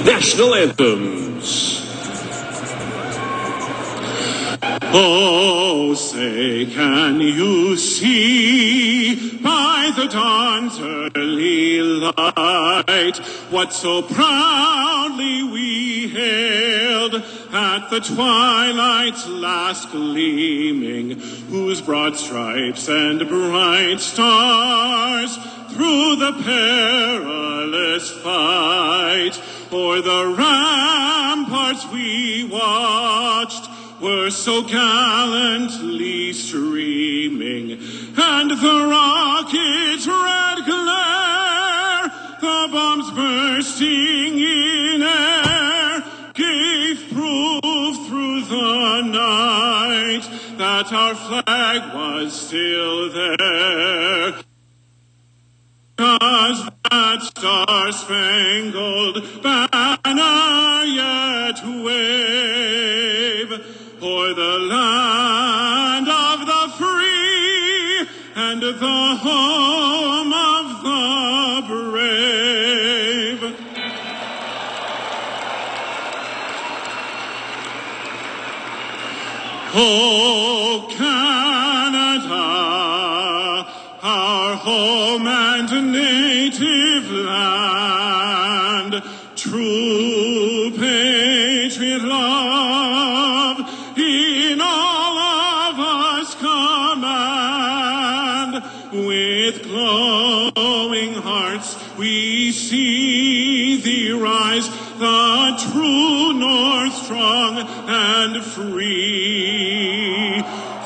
National anthems. Oh, say, can you see by the dawn's early light what so proudly we hailed at the twilight's last gleaming, whose broad stripes and bright stars through the perilous fight o'er the ramparts we watched were so gallantly streaming, and the rocket's red glare, the bombs bursting in air, gave proof through the night that our flag was still there. 'Cause that star-spangled banner yet wave o'er the land of the free and the home of the brave. Oh, Canada, our home and native land, true patriot love in all of us command. With glowing hearts we see thee rise, the true North strong and free.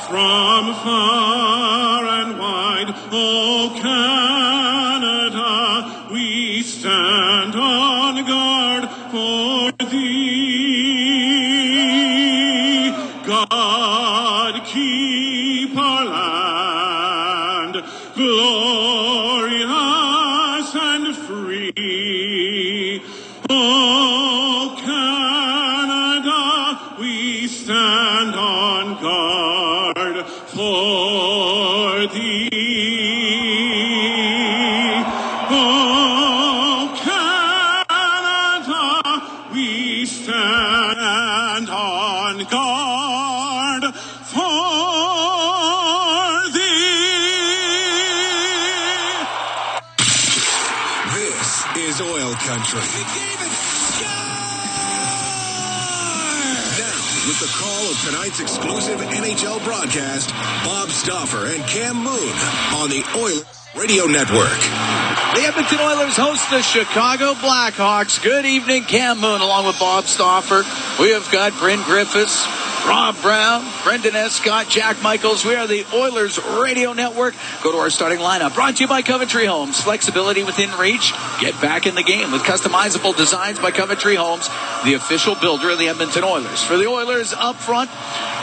From far and wide, oh Canada, we stand on guard for thee. God keep our land glorious and free. Oh Canada, we stand on guard for thee. Oh Canada, we stand on guard for thee. This is Oil Country. With the call of tonight's exclusive NHL broadcast, Bob Stauffer and Cam Moon on the Oilers Radio Network. The Edmonton Oilers host the Chicago Blackhawks. Good evening, Cam Moon, along with Bob Stauffer. We have got Bryn Griffiths, Rob Brown, Brendan Escott, Jack Michaels. We are the Oilers Radio Network. Go to our starting lineup. Brought to you by Coventry Homes. Flexibility within reach. Get back in the game with customizable designs by Coventry Homes, the official builder of the Edmonton Oilers. For the Oilers up front,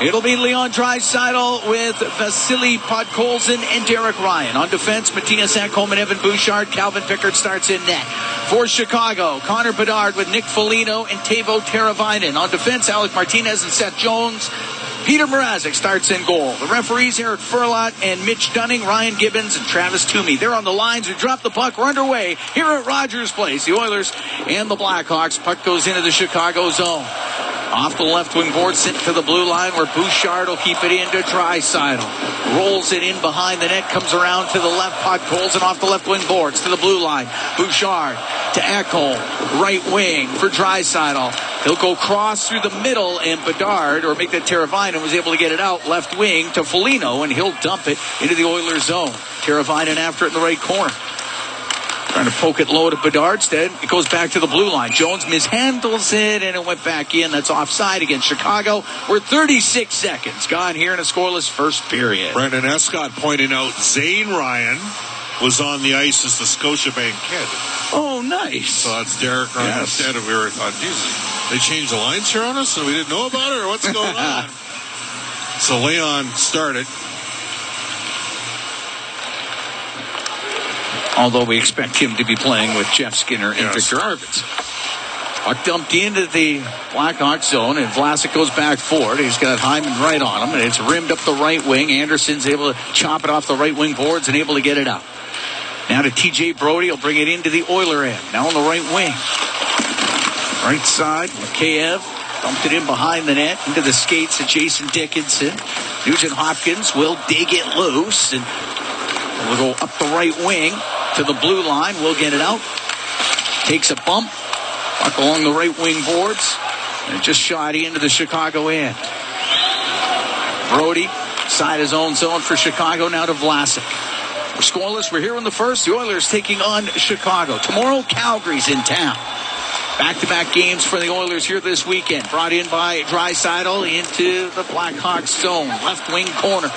it'll be Leon Draisaitl with Vasily Podkolzin and Derek Ryan. On defense, Matthias Ekholm and Evan Bouchard. Calvin Pickard starts in net. For Chicago, Connor Bedard with Nick Foligno and Teuvo Teravainen. On defense, Alec Martinez and Seth Jones. Peter Mrazek starts in goal. The referees, Eric Furlot and Mitch Dunning, Ryan Gibbons and Travis Toomey. They're on the lines. We drop the puck. We're underway here at Rogers Place. The Oilers and the Blackhawks. Puck goes into the Chicago zone. Off the left wing board, sent to the blue line where Bouchard will keep it into Draisaitl. Rolls it in behind the net, comes around to the left, Podkolzin off the left wing boards to the blue line. Bouchard to Ekholm, right wing for Draisaitl. He'll go cross through the middle, and Bedard, or make that Teravainen, was able to get it out left wing to Foligno, and he'll dump it into the Oilers zone. Teravainen after it in the right corner. Trying to poke it low to Bedard. Instead, it goes back to the blue line. Jones mishandles it, and it went back in. That's offside against Chicago. We're 36 seconds gone here in a scoreless first period. Brendan Escott pointing out Zane Ryan was on the ice as the Scotiabank kid. Oh, nice. So that's Derek Ryan. Yes. Instead of, we were thought, Jesus, they changed the lines here on us and we didn't know about it, or what's going on? So Leon started. Although we expect him to be playing with Jeff Skinner and Victor Arvids. Puck dumped into the Blackhawks zone, and Vlasic goes back forward. He's got Hyman right on him, and it's rimmed up the right wing. Anderson's able to chop it off the right wing boards and able to get it out. Now to TJ Brody. He'll bring it into the Oiler end. Now on the right wing. Right side, Mikheyev dumped it in behind the net into the skates of Jason Dickinson. Nugent Hopkins will dig it loose and we'll go up the right wing to the blue line. We'll get it out. Takes a bump. Puck along the right wing boards. And just shot into the Chicago end. Brody, side his own zone for Chicago. Now to Vlasic. We're scoreless. We're here in the first. The Oilers taking on Chicago. Tomorrow, Calgary's in town. Back-to-back games for the Oilers here this weekend. Brought in by Draisaitl into the Blackhawks zone. Left wing corner.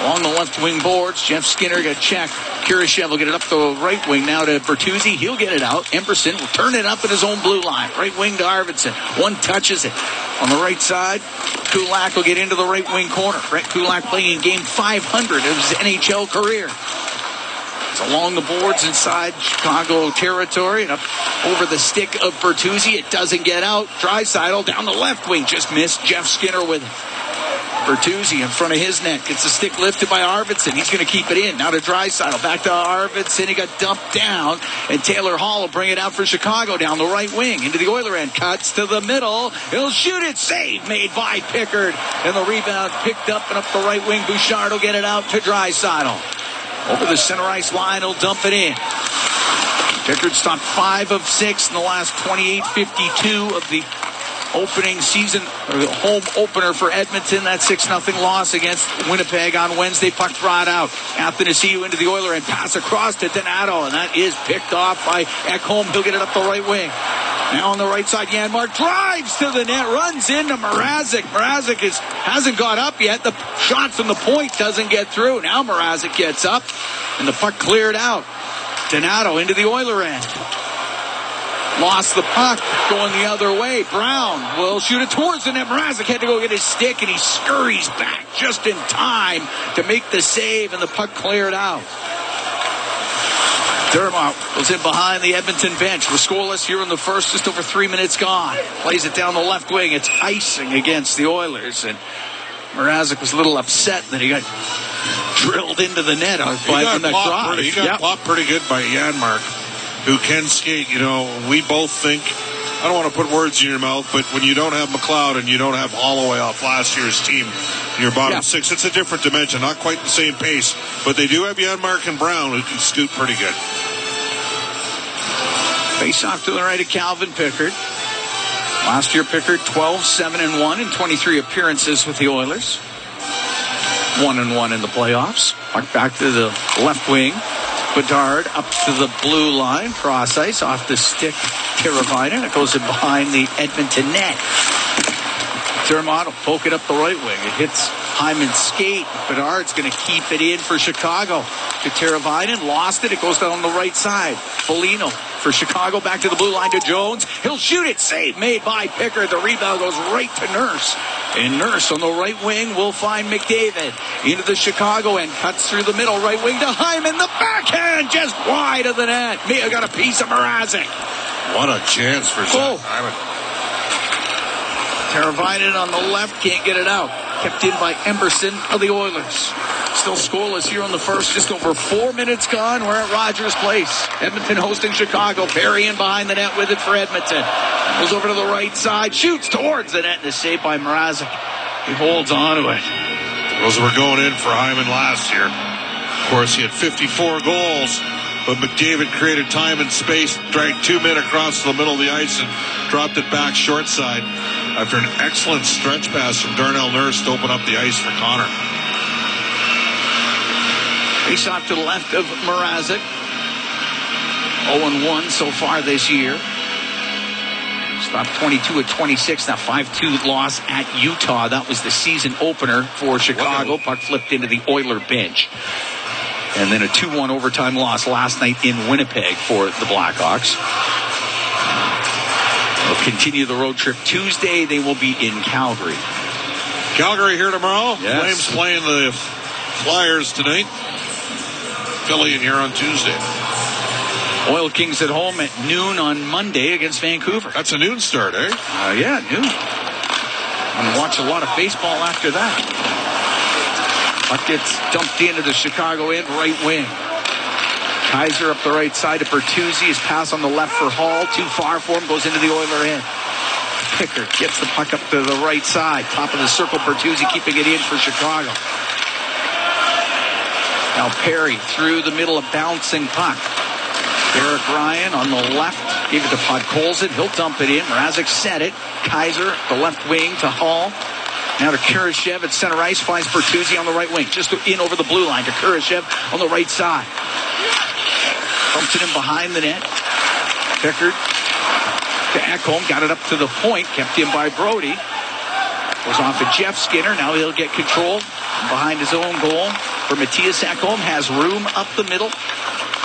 Along the left wing boards, Jeff Skinner got checked. Kurashev will get it up the right wing now to Bertuzzi. He'll get it out. Emberson will turn it up at his own blue line. Right wing to Arvidsson. One touches it. On the right side, Kulak will get into the right wing corner. Brett Kulak playing in game 500 of his NHL career. It's along the boards inside Chicago territory and up over the stick of Bertuzzi. It doesn't get out. Draisaitl down the left wing. Just missed Jeff Skinner with it. Bertuzzi in front of his net. Gets the stick lifted by Arvidsson. He's going to keep it in. Now to Draisaitl. Back to Arvidsson. He got dumped down. And Taylor Hall will bring it out for Chicago down the right wing. Into the Oiler end. Cuts to the middle. He'll shoot it. Save made by Pickard. And the rebound picked up and up the right wing. Bouchard will get it out to Draisaitl. Over the center ice line, he'll dump it in. Pickard stopped 5 of 6 in the last 28-52 of the opening season, or the home opener for Edmonton. That 6-0 loss against Winnipeg on Wednesday. Puck brought out. Athanasiou into the Oiler and pass across to Donato, and that is picked off by Ekholm. He'll get it up the right wing. Now on the right side, Janmark drives to the net, runs into Mrazek. Mrazek hasn't got up yet. The shot from the point doesn't get through. Now Mrazek gets up, and the puck cleared out. Donato into the Oiler end. Lost the puck, going the other way. Brown will shoot it towards the net. Mrazek had to go get his stick, and he scurries back just in time to make the save, and the puck cleared out. Dermott was in behind the Edmonton bench. We're scoreless here in the first, just over 3 minutes gone. Plays it down the left wing. It's icing against the Oilers, and Mrazek was a little upset that he got drilled into the net by that drive. He got popped pretty good by Janmark, who can skate. You know, we both think, I don't want to put words in your mouth, but when you don't have McLeod and you don't have Holloway off last year's team in your bottom six, it's a different dimension. Not quite the same pace, but they do have Janmark and Brown who can scoot pretty good. Face off to the right of Calvin Pickard. Last year, Pickard 12-7-1 in 23 appearances with the Oilers. 1-1 in the playoffs. Back to the left wing. Bedard up to the blue line. Cross ice off the stick. Teravainen. It goes in behind the Edmonton net. Dermott will poke it up the right wing. It hits Hyman's skate. Bedard's going to keep it in for Chicago. To Teravainen. Lost it. It goes down the right side. Foligno for Chicago. Back to the blue line to Jones. He'll shoot it. Save made by Pickard. The rebound goes right to Nurse. And Nurse on the right wing will find McDavid. Into the Chicago end. Cuts through the middle. Right wing to Hyman. The backhand just wide of the net. Mia got a piece of Mrazek. What a chance for Zach Hyman. Teravainen on the left. Can't get it out. Kept in by Emberson of the Oilers. Still scoreless here on the first. Just over 4 minutes gone. We're at Rogers Place. Edmonton hosting Chicago. Perry in behind the net with it for Edmonton. Goes over to the right side. Shoots towards the net. And is saved by Mrazek. He holds on to it. Those were going in for Hyman last year. Of course, he had 54 goals. But McDavid created time and space. Dragged 2 men across the middle of the ice and dropped it back short side after an excellent stretch pass from Darnell Nurse to open up the ice for Connor. Face off to the left of Mrazek. 0-1 so far this year. Stopped 22 of 26. Now 5-2 loss at Utah. That was the season opener for Chicago. Puck flipped into the Oiler bench. And then a 2-1 overtime loss last night in Winnipeg for the Blackhawks. They'll continue the road trip Tuesday. They will be in Calgary. Calgary here tomorrow. Yes. Flames playing the Flyers tonight. Philly in here on Tuesday. Oil Kings at home at noon on Monday against Vancouver. That's a noon start, eh? Yeah, noon. I'm going to watch a lot of baseball after that. Puck gets dumped into the Chicago end right wing. Kaiser up the right side to Bertuzzi. His pass on the left for Hall. Too far for him. Goes into the Oiler end. Pickard gets the puck up to the right side. Top of the circle. Bertuzzi keeping it in for Chicago. Now Perry through the middle, a bouncing puck. Derek Ryan on the left. Gave it to Podkolzin. He'll dump it in. Mrazek set it. Kaiser, the left wing to Hall. Now to Kurashev at center ice. Finds Bertuzzi on the right wing. Just in over the blue line to Kurashev on the right side. Pumps it in behind the net. Pickard to Ekholm. Got it up to the point. Kept in by Brody. Goes off of Jeff Skinner. Now he'll get control behind his own goal. For Matthias Ekholm. Has room up the middle.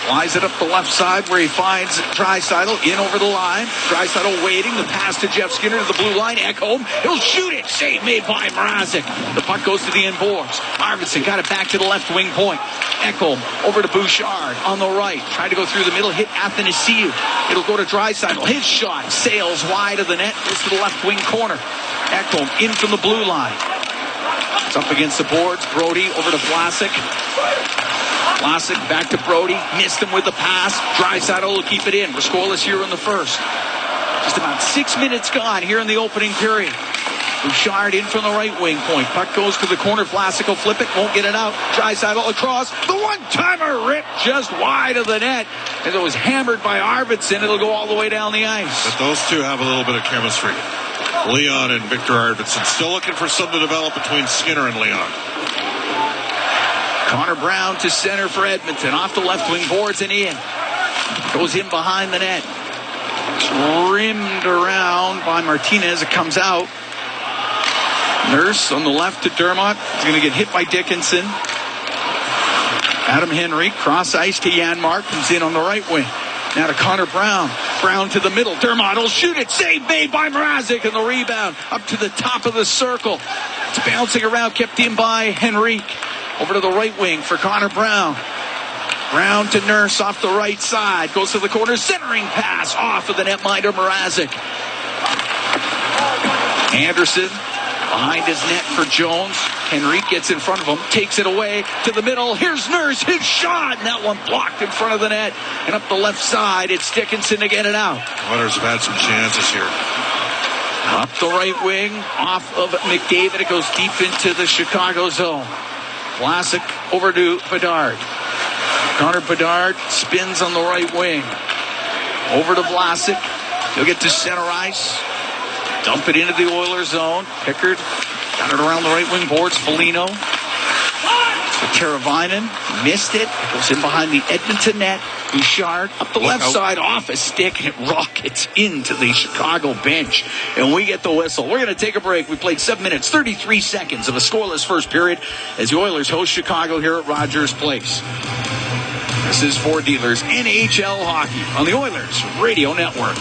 Flies it up the left side where he finds Draisaitl in over the line. Draisaitl waiting. The pass to Jeff Skinner to the blue line. Ekholm. He'll shoot it. Save made by Mrazek. The puck goes to the end boards. Arvidsson got it back to the left wing point. Ekholm over to Bouchard on the right. Tried to go through the middle. Hit Athanasiou. It'll go to Draisaitl. His shot sails wide of the net. Goes to the left wing corner. Ekholm in from the blue line. It's up against the boards. Brody over to Vlasic. Vlasic back to Brody. Missed him with the pass. Draisaitl will keep it in. We're scoreless here in the first. Just about 6 minutes gone here in the opening period. Bouchard in from the right wing point. Puck goes to the corner. Vlasic will flip it. Won't get it out. Draisaitl across. The one-timer ripped just wide of the net. As it was hammered by Arvidsson, it'll go all the way down the ice. But those two have a little bit of chemistry. Leon and Victor Arvidsson. Still looking for something to develop between Skinner and Leon. Connor Brown to center for Edmonton. Off the left wing boards and in. Goes in behind the net. Trimmed around by Martinez. It comes out. Nurse on the left to Dermott. He's going to get hit by Dickinson. Adam Henry. Cross ice to Janmark. Comes in on the right wing. Now to Connor Brown. Brown to the middle. Dermott will shoot it. Save made by Mrazek. And the rebound up to the top of the circle. It's bouncing around. Kept in by Henrique. Over to the right wing for Connor Brown. Brown to Nurse off the right side. Goes to the corner. Centering pass off of the netminder Mrazek. Anderson behind his net for Jones. Henrique gets in front of him. Takes it away to the middle. Here's Nurse. His shot. And that one blocked in front of the net. And up the left side, it's Dickinson to get it out. Oilers have had some chances here. Up the right wing. Off of McDavid. It goes deep into the Chicago zone. Vlasic over to Bedard. Connor Bedard spins on the right wing. Over to Vlasic. He'll get to center ice. Dump it into the Oilers zone. Pickard got it around the right wing boards. Foligno. To Teravainen. Missed it. It goes in behind the Edmonton net. Bouchard up the left side off a stick, and it rockets into the Chicago bench. And we get the whistle. We're going to take a break. We played 7 minutes, 33 seconds of a scoreless first period as the Oilers host Chicago here at Rogers Place. This is For Dealers NHL Hockey on the Oilers Radio Network.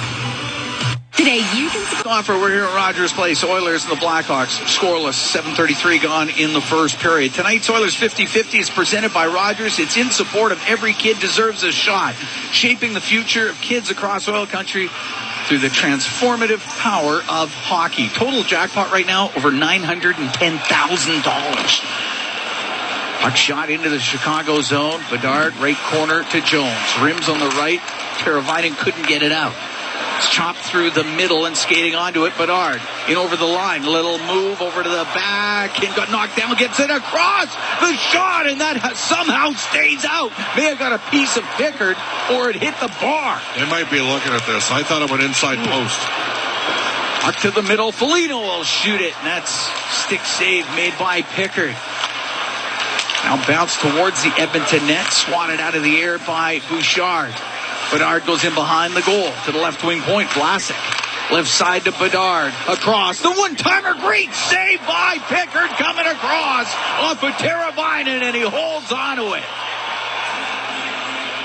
Today you can offer. We're here at Rogers Place. Oilers and the Blackhawks scoreless. 7:33 gone in the first period. Tonight's Oilers 50-50 is presented by Rogers. It's in support of Every Kid Deserves a Shot, shaping the future of kids across oil country through the transformative power of hockey. Total jackpot right now over $910,000. Puck shot into the Chicago zone. Bedard right corner to Jones. Rims on the right. Teravainen couldn't get it out. It's chopped through the middle and skating onto it. Bedard in over the line. Little move over to the back and got knocked down. Gets it across the shot, and that somehow stays out. May have got a piece of Pickard or it hit the bar. They might be looking at this. I thought it went inside post. Up to the middle. Foligno will shoot it, and that's stick save made by Pickard. Now bounced towards the Edmonton net. Swatted out of the air by Bouchard. Bedard goes in behind the goal to the left wing point. Vlasic. Left side to Bedard. Across. The one-timer. Great save by Pickard coming across off of Teravainen, and he holds onto it.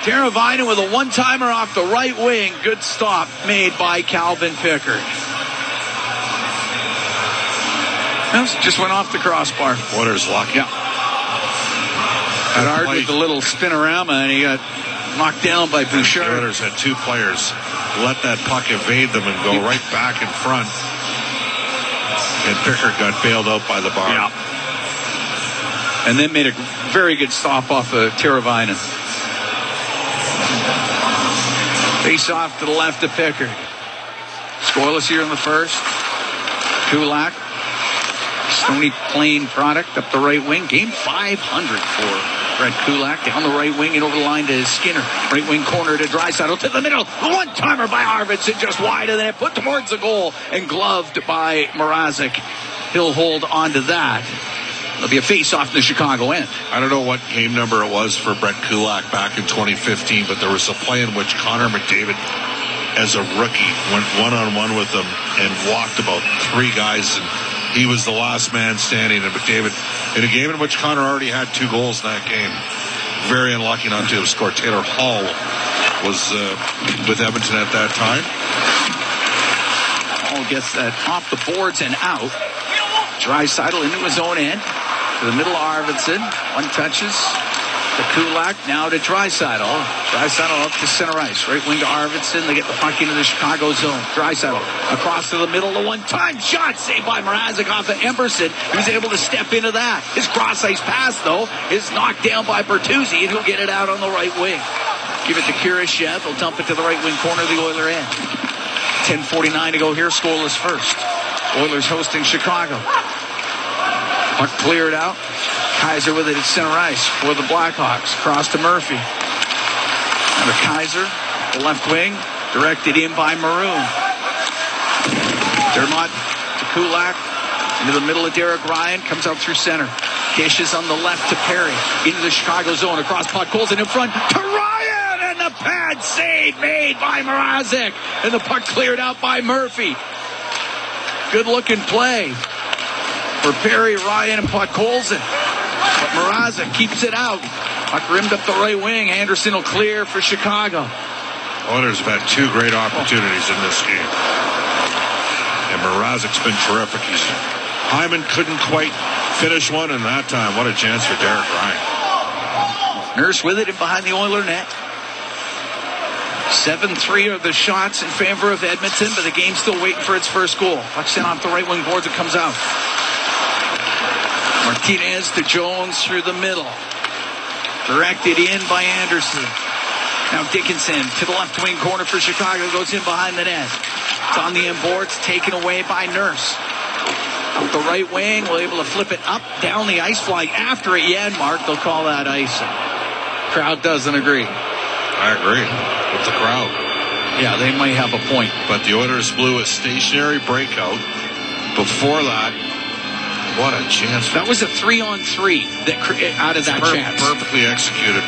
Teravainen with a one-timer off the right wing. Good stop made by Calvin Pickard. Just went off the crossbar. Oilers lucky. Yeah. Bedard with the little spinorama, and he got knocked down by Bouchard. The Oilers had two players let that puck evade them and go right back in front. And Pickard got bailed out by the bar. Yeah. And then made a very good stop off of Teravainen. Face off to the left of Pickard. Scoreless here in the first. Kulak, Stony Plain product up the right wing. Game 500 for Brett Kulak. Down the right wing and over the line to Skinner. Right wing corner to Draisaitl to the middle. A one-timer by Arvidsson just wide of the net. Put towards the goal and gloved by Mrazek. He'll hold on to that. It'll be a face-off in the Chicago end. I don't know what game number it was for Brett Kulak back in 2015, but there was a play in which Connor McDavid, as a rookie, went one-on-one with him and walked about 3 guys, and he was the last man standing. And McDavid, in a game in which Connor already had 2 goals in that game, very unlucky not to have scored. Taylor Hall was with Edmonton at that time. Hall gets that off the boards and out. Draisaitl into his own end. To the middle, Arvidsson. One touches to Kulak. Now to Draisaitl. Draisaitl up to center ice. Right wing to Arvidsson. They get the puck into the Chicago zone. Draisaitl across to the middle. The one-time shot saved by Mrazek off of Emberson. He's able to step into that. His cross-ice pass, though, is knocked down by Bertuzzi, and he'll get it out on the right wing. Give it to Kurashev. He'll dump it to the right wing corner of the Oiler end. 10:49 to go here. Scoreless first. Oilers hosting Chicago. Puck cleared out. Kaiser with it at center ice for the Blackhawks. Cross to Murphy. Now to Kaiser, the left wing, directed in by Maroon. Dermott to Kulak. Into the middle of Derek Ryan. Comes out through center. Dishes on the left to Perry. Into the Chicago zone. Across puck. Colson in front to Ryan. And the pad save made by Mrazek. And the puck cleared out by Murphy. Good looking play for Perry, Ryan, and Podkolzin. But Mrazek keeps it out. Puck rimmed up the right wing. Anderson will clear for Chicago. Oilers have had 2 great opportunities in this game. And Mrazek's been terrific. Hyman couldn't quite finish one, and that time, what a chance for Derek Ryan. Nurse with it in behind the Oiler net. 7-3 are the shots in favor of Edmonton, but the game's still waiting for its first goal. Puck sent off the right wing boards. It comes out. Martinez to Jones through the middle. Directed in by Anderson. Now Dickinson to the left wing corner for Chicago. Goes in behind the net. It's on the end boards. Taken away by Nurse. Up the right wing. We're able to flip it up, down the ice, flying after it. Janmark, they'll call that icing. Crowd doesn't agree. I agree with the crowd. Yeah, they might have a point. But the Oilers blew a stationary breakout. Before that, what a chance. That was a 3-on-3 that out of that chance. Perfectly executed.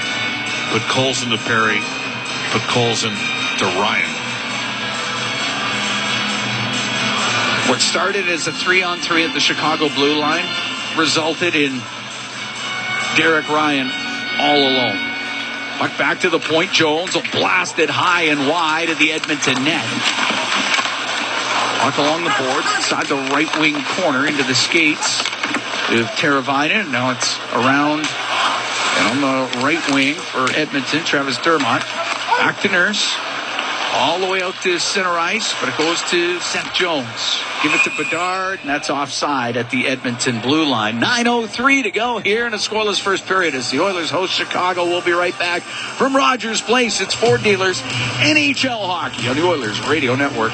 Put Colson to Perry. Put Colson to Ryan. What started as a 3-on-3 at the Chicago blue line resulted in Derek Ryan all alone. Puck back to the point. Jones will blast it high and wide at the Edmonton net. Puck along the boards, inside the right wing corner into the skates of Teravainen. Now it's around and on the right wing for Edmonton, Travis Dermott. Back to Nurse. All the way out to center ice, but it goes to Seth Jones. Give it to Bedard, and that's offside at the Edmonton blue line. 9:03 to go here in a scoreless first period as the Oilers host Chicago. We'll be right back from Rogers Place. It's Ford Dealers NHL Hockey on the Oilers Radio Network.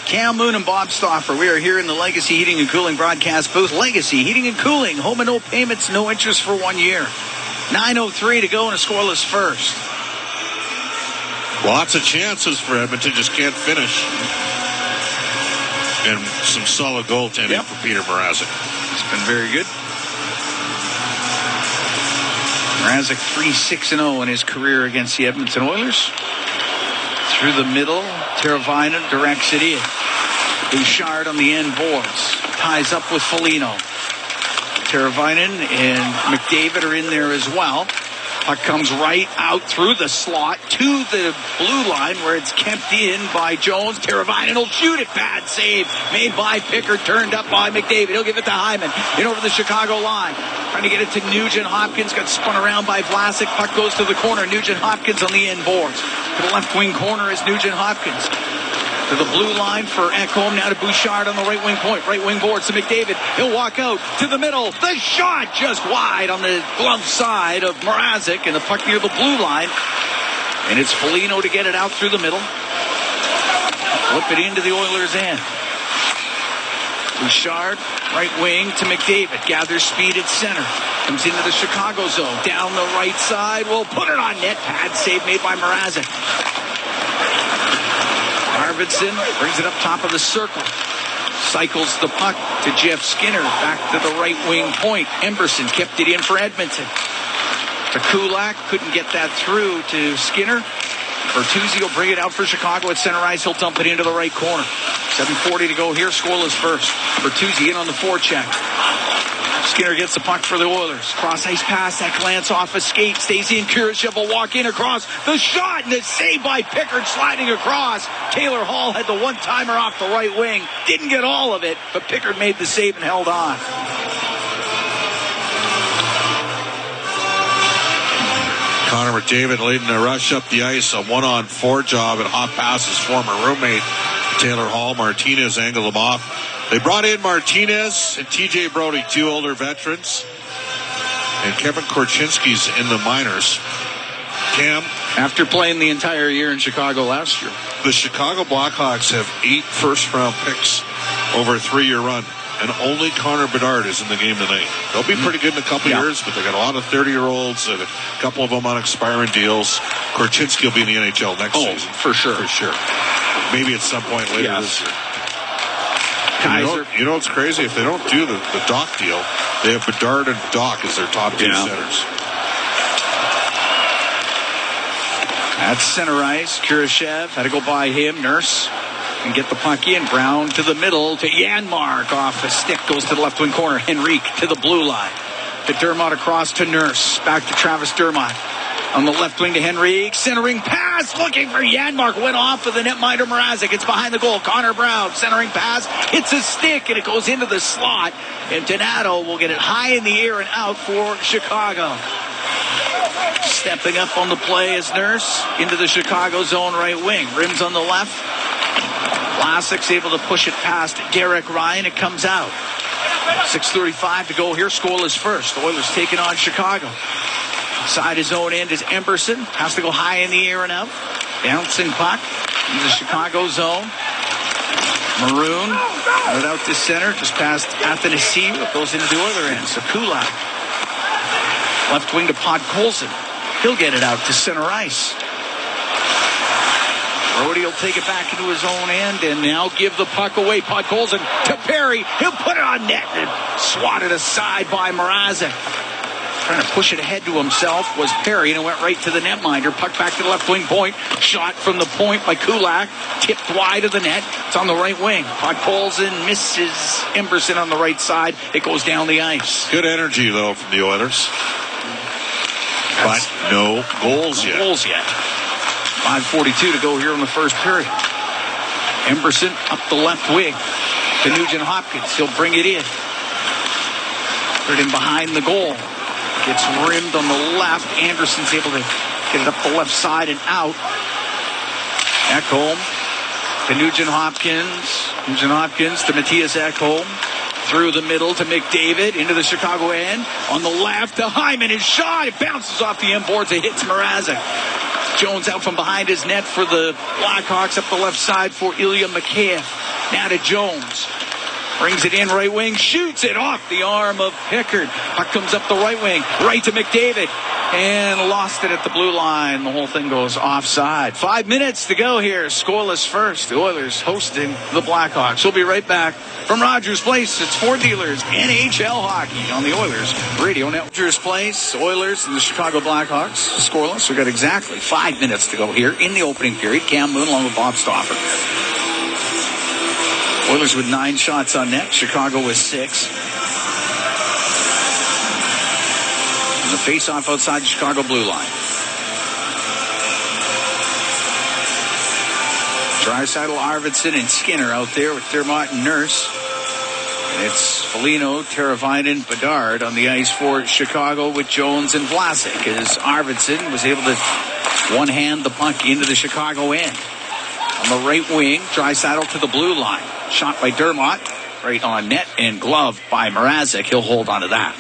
Cam Moon and Bob Stauffer. We are here in the Legacy Heating and Cooling broadcast booth. Legacy Heating and Cooling. Home and no payments, no interest for 1 year. 9:03 to go in a scoreless first. Lots of chances for Edmonton, just can't finish. And some solid goaltending for Peter Mrazek. It's been very good. Mrazek 3-6-0 in his career against the Edmonton Oilers. Through the middle, Teravainen directs it in. Bouchard on the end boards. Ties up with Foligno. Teravainen and McDavid are in there as well. Puck comes right out through the slot to the blue line where it's kept in by Jones. Teravainen will shoot it. Bad save made by Pickard. Turned up by McDavid. He'll give it to Hyman. In over the Chicago line. Trying to get it to Nugent Hopkins. Got spun around by Vlasic. Puck goes to the corner. Nugent Hopkins on the end boards. To the left wing corner is Nugent Hopkins. To the blue line for Ekholm. Now to Bouchard on the right wing point. Right wing boards to McDavid. He'll walk out to the middle. The shot just wide on the glove side of Mrazek. And the puck near the blue line And it's Foligno to get it out through the middle. Flip it into the Oilers' end. Bouchard, right wing to McDavid. Gathers speed at center. Comes into the Chicago zone. Down the right side. Will put it on net. Pad save made by Mrazek. Arvidsson brings it up top of the circle. Cycles the puck to Jeff Skinner. Back to the right wing point. Emberson kept it in for Edmonton. To Kulak. Couldn't get that through to Skinner. Bertuzzi will bring it out for Chicago at center ice. He'll dump it into the right corner. 7:40 to go here. Scoreless first. Bertuzzi in on the forecheck. Skinner gets the puck for the Oilers. Cross ice pass. That glance off a skate. Stays in. Kurashev will walk in across. The shot and the save by Pickard sliding across. Taylor Hall had the one-timer off the right wing. Didn't get all of it, but Pickard made the save and held on. Connor McDavid leading the rush up the ice. A 1-on-4 job and hot pass his former roommate Taylor Hall. Martinez angled him off. They brought in Martinez and TJ Brody, 2 older veterans. And Kevin Korchinski's in the minors. Cam, after playing the entire year in Chicago last year, the Chicago Blackhawks have 8 first-round picks over a 3-year run. And only Connor Bedard is in the game tonight. They'll be pretty good in a couple years, but they got a lot of 30-year-olds and a couple of them on expiring deals. Korchinski will be in the NHL next season. For sure. For sure. Maybe at some point later this year. Kaiser. You know what's crazy? If they don't do the Doc deal, they have Bedard and Doc as their top 2 centers. At center ice, Kurashev had to go by him. Nurse and get the puck in. Brown to the middle to Janmark. Off a stick, goes to the left wing corner. Henrique to the blue line. To Dermott across to Nurse. Back to Travis Dermott. On the left wing to Henrique. Centering pass. Looking for Janmark. Went off of the netminder Mrazek. It's behind the goal. Connor Brown. Centering pass. Hits a stick and it goes into the slot. And Donato will get it high in the air and out for Chicago. Stepping up on the play is Nurse. Into the Chicago zone right wing. Rims on the left. Vlasic's able to push it past Derek Ryan. It comes out. 6:35 to go here. Scoreless first. The Oilers taking on Chicago. Side his own end is Emberson. Has to go high in the air and out. Bouncing puck in the Chicago zone. Maroon. Right out to center. Just past Athanasiou. It goes into the Oiler end. So Kulak. Left wing to Podkolzin. He'll get it out to center ice. Brody will take it back into his own end and now give the puck away. Podkolzin to Perry. He'll put it on net and swatted aside by Mrazek. Trying to push it ahead to himself was Perry and it went right to the netminder. Puck back to the left wing point. Shot from the point by Kulak. Tipped wide of the net. It's on the right wing. Podkolzin misses Emberson on the right side. It goes down the ice. Good energy, though, from the Oilers. But no goals yet. 5:42 to go here in the first period. Emberson up the left wing to Nugent Hopkins. He'll bring it in. Put it in behind the goal. Gets rimmed on the left. Anderson's able to get it up the left side and out. Ekholm to Nugent Hopkins. Nugent Hopkins to Matthias Ekholm. Through the middle to McDavid. Into the Chicago end. On the left to Hyman. His shot. It bounces off the end boards. It hits Mrazek. Jones out from behind his net for the Blackhawks. Up the left side for Ilya Mikheyev. Now to Jones. Brings it in right wing. Shoots it off the arm of Pickard. Puck comes up the right wing. Right to McDavid. And lost it at the blue line. The whole thing goes offside. 5 minutes to go here. Scoreless first. The Oilers hosting the Blackhawks. We'll be right back from Rogers Place. It's Ford Dealers NHL Hockey on the Oilers Radio Network. Rogers Place, Oilers and the Chicago Blackhawks. Scoreless. We've got exactly 5 minutes to go here in the opening period. Cam Moon along with Bob Stauffer. Oilers with 9 shots on net. Chicago with 6. And the face-off outside the Chicago blue line. Draisaitl, Arvidsson, and Skinner out there with Dermott and Nurse. And it's Foligno, Teravainen, Bedard on the ice for Chicago with Jones and Vlasic as Arvidsson was able to one-hand the puck into the Chicago end. On the right wing, Draisaitl to the blue line. Shot by Dermott, right on net, and gloved by Mrazek. He'll hold on to that.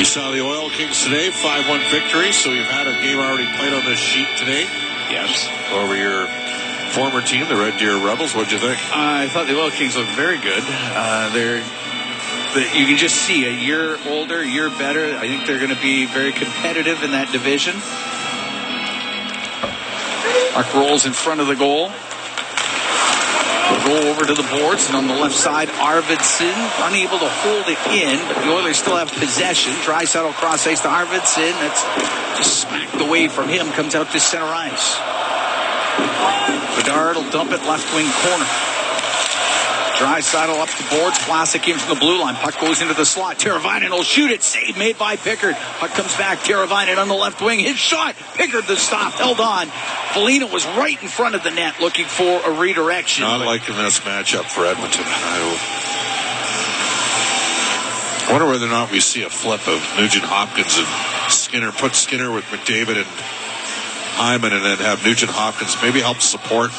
We saw the Oil Kings today, 5-1 victory, so we've had a game already played on this sheet today. Yes. Over your former team, the Red Deer Rebels. What'd you think? I thought the Oil Kings looked very good. You can just see a year older, a year better. I think they're going to be very competitive in that division. Puck rolls in front of the goal. Go over to the boards, and on the left side, Arvidsson unable to hold it in, but the Oilers still have possession. Draisaitl cross ice to Arvidsson. That's just smacked away from him. Comes out to center ice. Bedard will dump it left wing corner. Draisaitl up the boards. Vlasic in from the blue line. Puck goes into the slot. Teravainen will shoot it. Save made by Pickard. Puck comes back. Teravainen on the left wing. His shot. Pickard the stop. Held on. Foligno was right in front of the net looking for a redirection. Not liking this matchup for Edmonton. I wonder whether or not we see a flip of Nugent Hopkins and Skinner. Put Skinner with McDavid and Hyman, and then have Nugent Hopkins maybe help support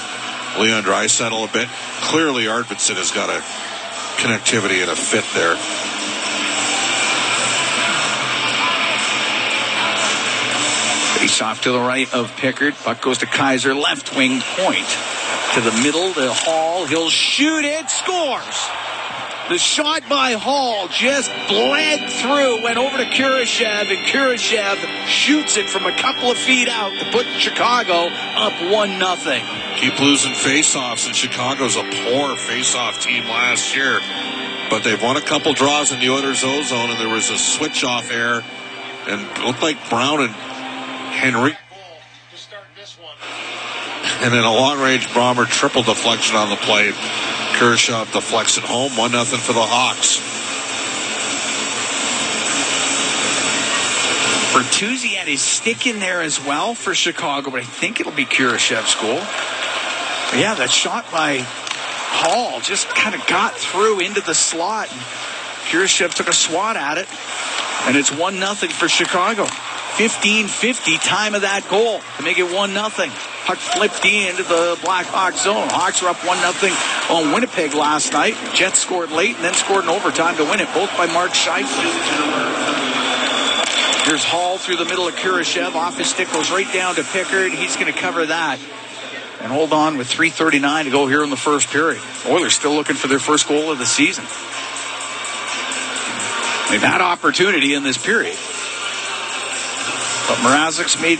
Leon Draisaitl a bit. Clearly, Arvidsson has got a connectivity and a fit there. Face off to the right of Pickard. Puck goes to Kaiser, left wing point. To the middle, to Hall. He'll shoot it, scores! The shot by Hall just bled through, went over to Kurashev, and Kurashev shoots it from a couple of feet out to put Chicago up 1-0. Keep losing faceoffs, and Chicago's a poor faceoff team last year. But they've won a couple draws in the Oilers' zone, and there was a switch-off error, and it looked like Brown and Henry to start this one. And then a long-range bomber triple deflection on the play. Kurashev deflects it home, 1-0 for the Hawks. Bertuzzi had his stick in there as well for Chicago, but I think it'll be Kurashev's goal. But yeah, that shot by Hall just kind of got through into the slot. Kurashev took a swat at it, and it's 1-0 for Chicago. 15:50 time of that goal to make it 1-0. Puck flipped into the Blackhawks zone. Hawks were up 1-0 on Winnipeg last night. Jets scored late and then scored in overtime to win it, both by Mark Scheifele. Here's Hall through the middle of Kurashev. Off his stick, goes right down to Pickard. He's going to cover that. And hold on with 3:39 to go here in the first period. Oilers still looking for their first goal of the season. They've had opportunity in this period. But Mrazek's made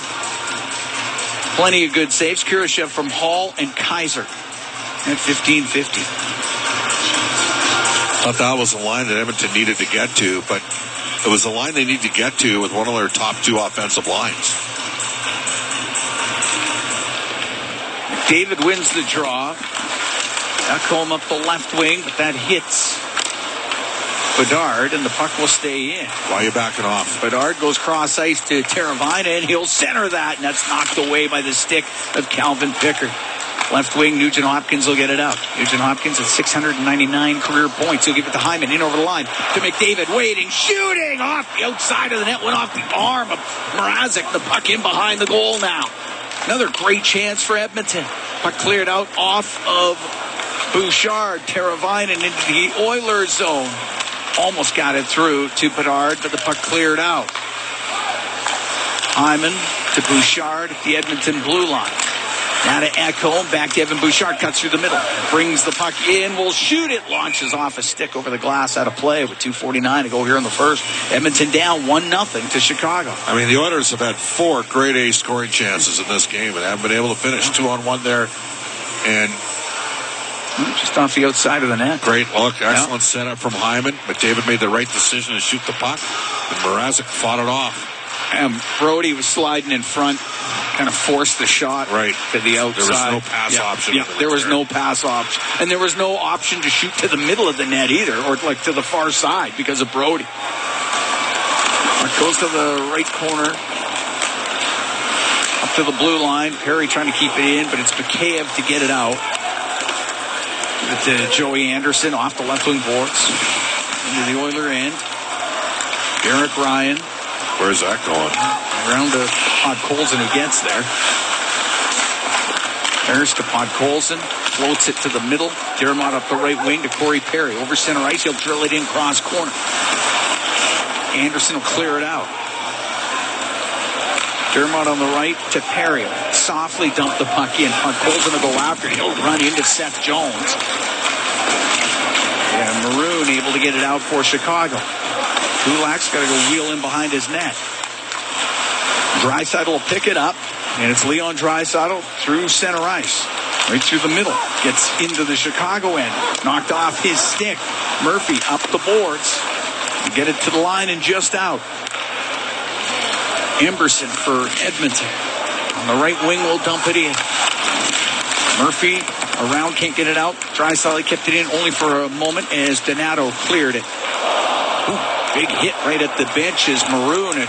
plenty of good saves. Kurashev from Hall and Kaiser at 15:50. Thought that was a line that Edmonton needed to get to, but it was a line they need to get to with one of their top two offensive lines. David wins the draw. Ekholm up the left wing, but that hits Bedard, and the puck will stay in. Why are you backing off? Bedard goes cross ice to Teravainen, and he'll center that, and that's knocked away by the stick of Calvin Pickard. Left wing, Nugent Hopkins will get it out. Nugent Hopkins at 699 career points. He'll give it to Hyman, in over the line to McDavid, waiting, shooting off the outside of the net, went off the arm of Mrazek. The puck in behind the goal now. Another great chance for Edmonton. Puck cleared out off of Bouchard. Teravainen into the Oilers zone. Almost got it through to Bedard, but the puck cleared out. Hyman to Bouchard at the Edmonton blue line. Now to Ekholm, back to Evan Bouchard, cuts through the middle. Brings the puck in, will shoot it, launches off a stick over the glass out of play with 2:49 to go here in the first. Edmonton down 1-0 to Chicago. I mean, the Oilers have had 4 grade A scoring chances in this game and haven't been able to finish. 2-on-1 there. And just off the outside of the net. Great look. Excellent setup from Hyman. McDavid made the right decision to shoot the puck. And Mrazek fought it off. And Brody was sliding in front, kind of forced the shot right to the outside. There was no pass option. Yeah, there was no pass option. And there was no option to shoot to the middle of the net either, or like to the far side because of Brody. It goes to the right corner. Up to the blue line. Perry trying to keep it in, but it's Mikheyev to get it out. To Joey Anderson off the left wing boards. Into the Oiler end. Derek Ryan. Where's that going? Around to Podkolzin who gets there. There's to Podkolzin. Floats it to the middle. Dermott up the right wing to Corey Perry. Over center ice. He'll drill it in cross corner. Anderson will clear it out. Dermott on the right to Perry. Softly dump the puck in. Cole's going to go after it. He'll run into Seth Jones. And Maroon able to get it out for Chicago. Kulak's got to go wheel in behind his net. Draisaitl will pick it up. And it's Leon Draisaitl through center ice. Right through the middle. Gets into the Chicago end. Knocked off his stick. Murphy up the boards. Get it to the line and just out. Emberson for Edmonton. On the right wing will dump it in. Murphy around, can't get it out. Draisaitl kept it in only for a moment as Donato cleared it. Ooh, big hit right at the bench as Maroon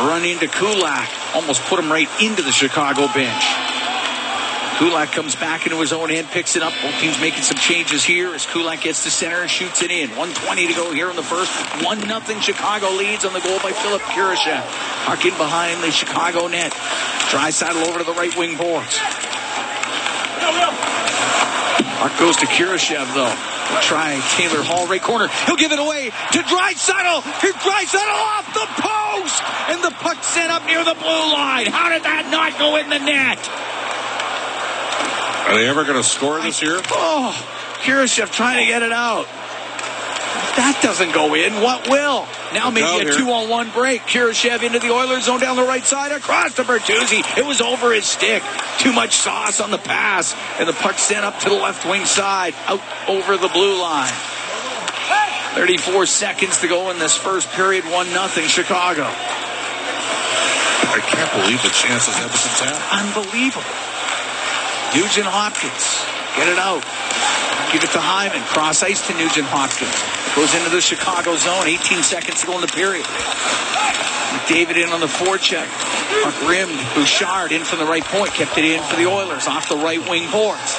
run into Kulak. Almost put him right into the Chicago bench. Kulak comes back into his own end, picks it up. Both teams making some changes here as Kulak gets to center and shoots it in. 1:20 to go here in the first. 1-0 Chicago leads on the goal by Philip Kurashev. Puck in behind the Chicago net. Draisaitl over to the right wing boards. Puck goes to Kurashev though. We'll try Taylor Hall, right corner. He'll give it away to Draisaitl. Here's Draisaitl off the post. And the puck sent up near the blue line. How did that not go in the net? Are they ever going to score this year? Oh, Kurashev trying to get it out. If that doesn't go in, what will? Now maybe a 2-on-1 break. Kurashev into the Oilers zone down the right side. Across to Bertuzzi. It was over his stick. Too much sauce on the pass. And the puck sent up to the left wing side. Out over the blue line. 34 seconds to go in this first period. 1-0 Chicago. I can't believe the chances Edmonton's had. Unbelievable. Nugent Hopkins, get it out. Give it to Hyman. Cross ice to Nugent Hopkins. Goes into the Chicago zone. 18 seconds to go in the period. McDavid in on the forecheck. Puck rimmed. Bouchard in from the right point. Kept it in for the Oilers off the right wing boards.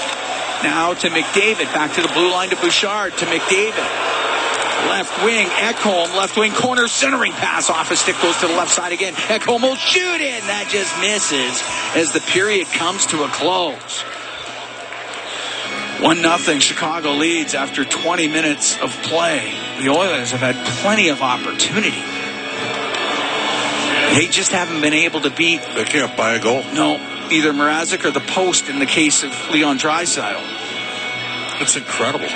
Now to McDavid. Back to the blue line to Bouchard. To McDavid. Left wing. Ekholm. Left wing corner. Centering pass off his stick. Goes to the left side again. Ekholm will shoot in. That just misses as the period comes to a close. 1-0 Chicago leads after 20 minutes of play. The Oilers have had plenty of opportunity. They just haven't been able to beat. They can't buy a goal. No, either Mrazek or the post in the case of Leon Draisaitl. It's incredible.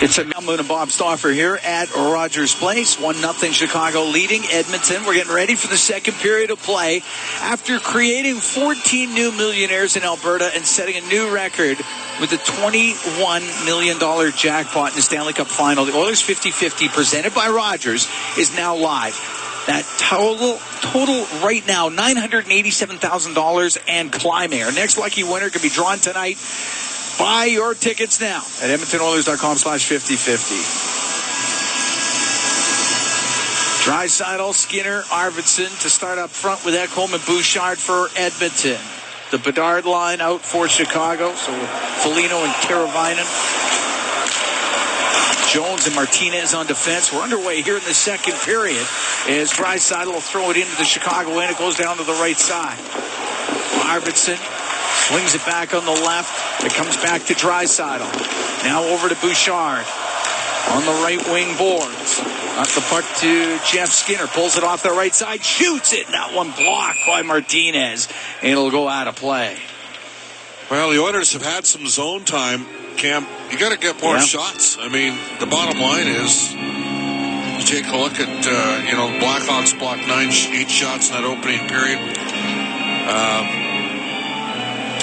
It's a Moon and Bob Stauffer here at Rogers Place. 1-0 Chicago leading Edmonton. We're getting ready for the second period of play. After creating 14 new millionaires in Alberta and setting a new record with a $21 million jackpot in the Stanley Cup final, the Oilers 50-50 presented by Rogers is now live. That total right now, $987,000 and climbing. Our next lucky winner could be drawn tonight. Buy your tickets now at EdmontonOilers.com/5050. Draisaitl, Skinner, Arvidsson to start up front with Ekholm and Bouchard for Edmonton. The Bedard line out for Chicago, so Foligno and Teravainen. Jones and Martinez on defense. We're underway here in the second period as Draisaitl will throw it into the Chicago end. It goes down to the right side. Arvidsson swings it back on the left. It comes back to Draisaitl. Now over to Bouchard on the right wing boards. Off the puck to Jeff Skinner. Pulls it off the right side. Shoots it. That one blocked by Martinez. And it'll go out of play. Well, the Oilers have had some zone time. Cam, you got to get more shots. I mean, the bottom line is, you take a look at, Blackhawks blocked 8 shots in that opening period.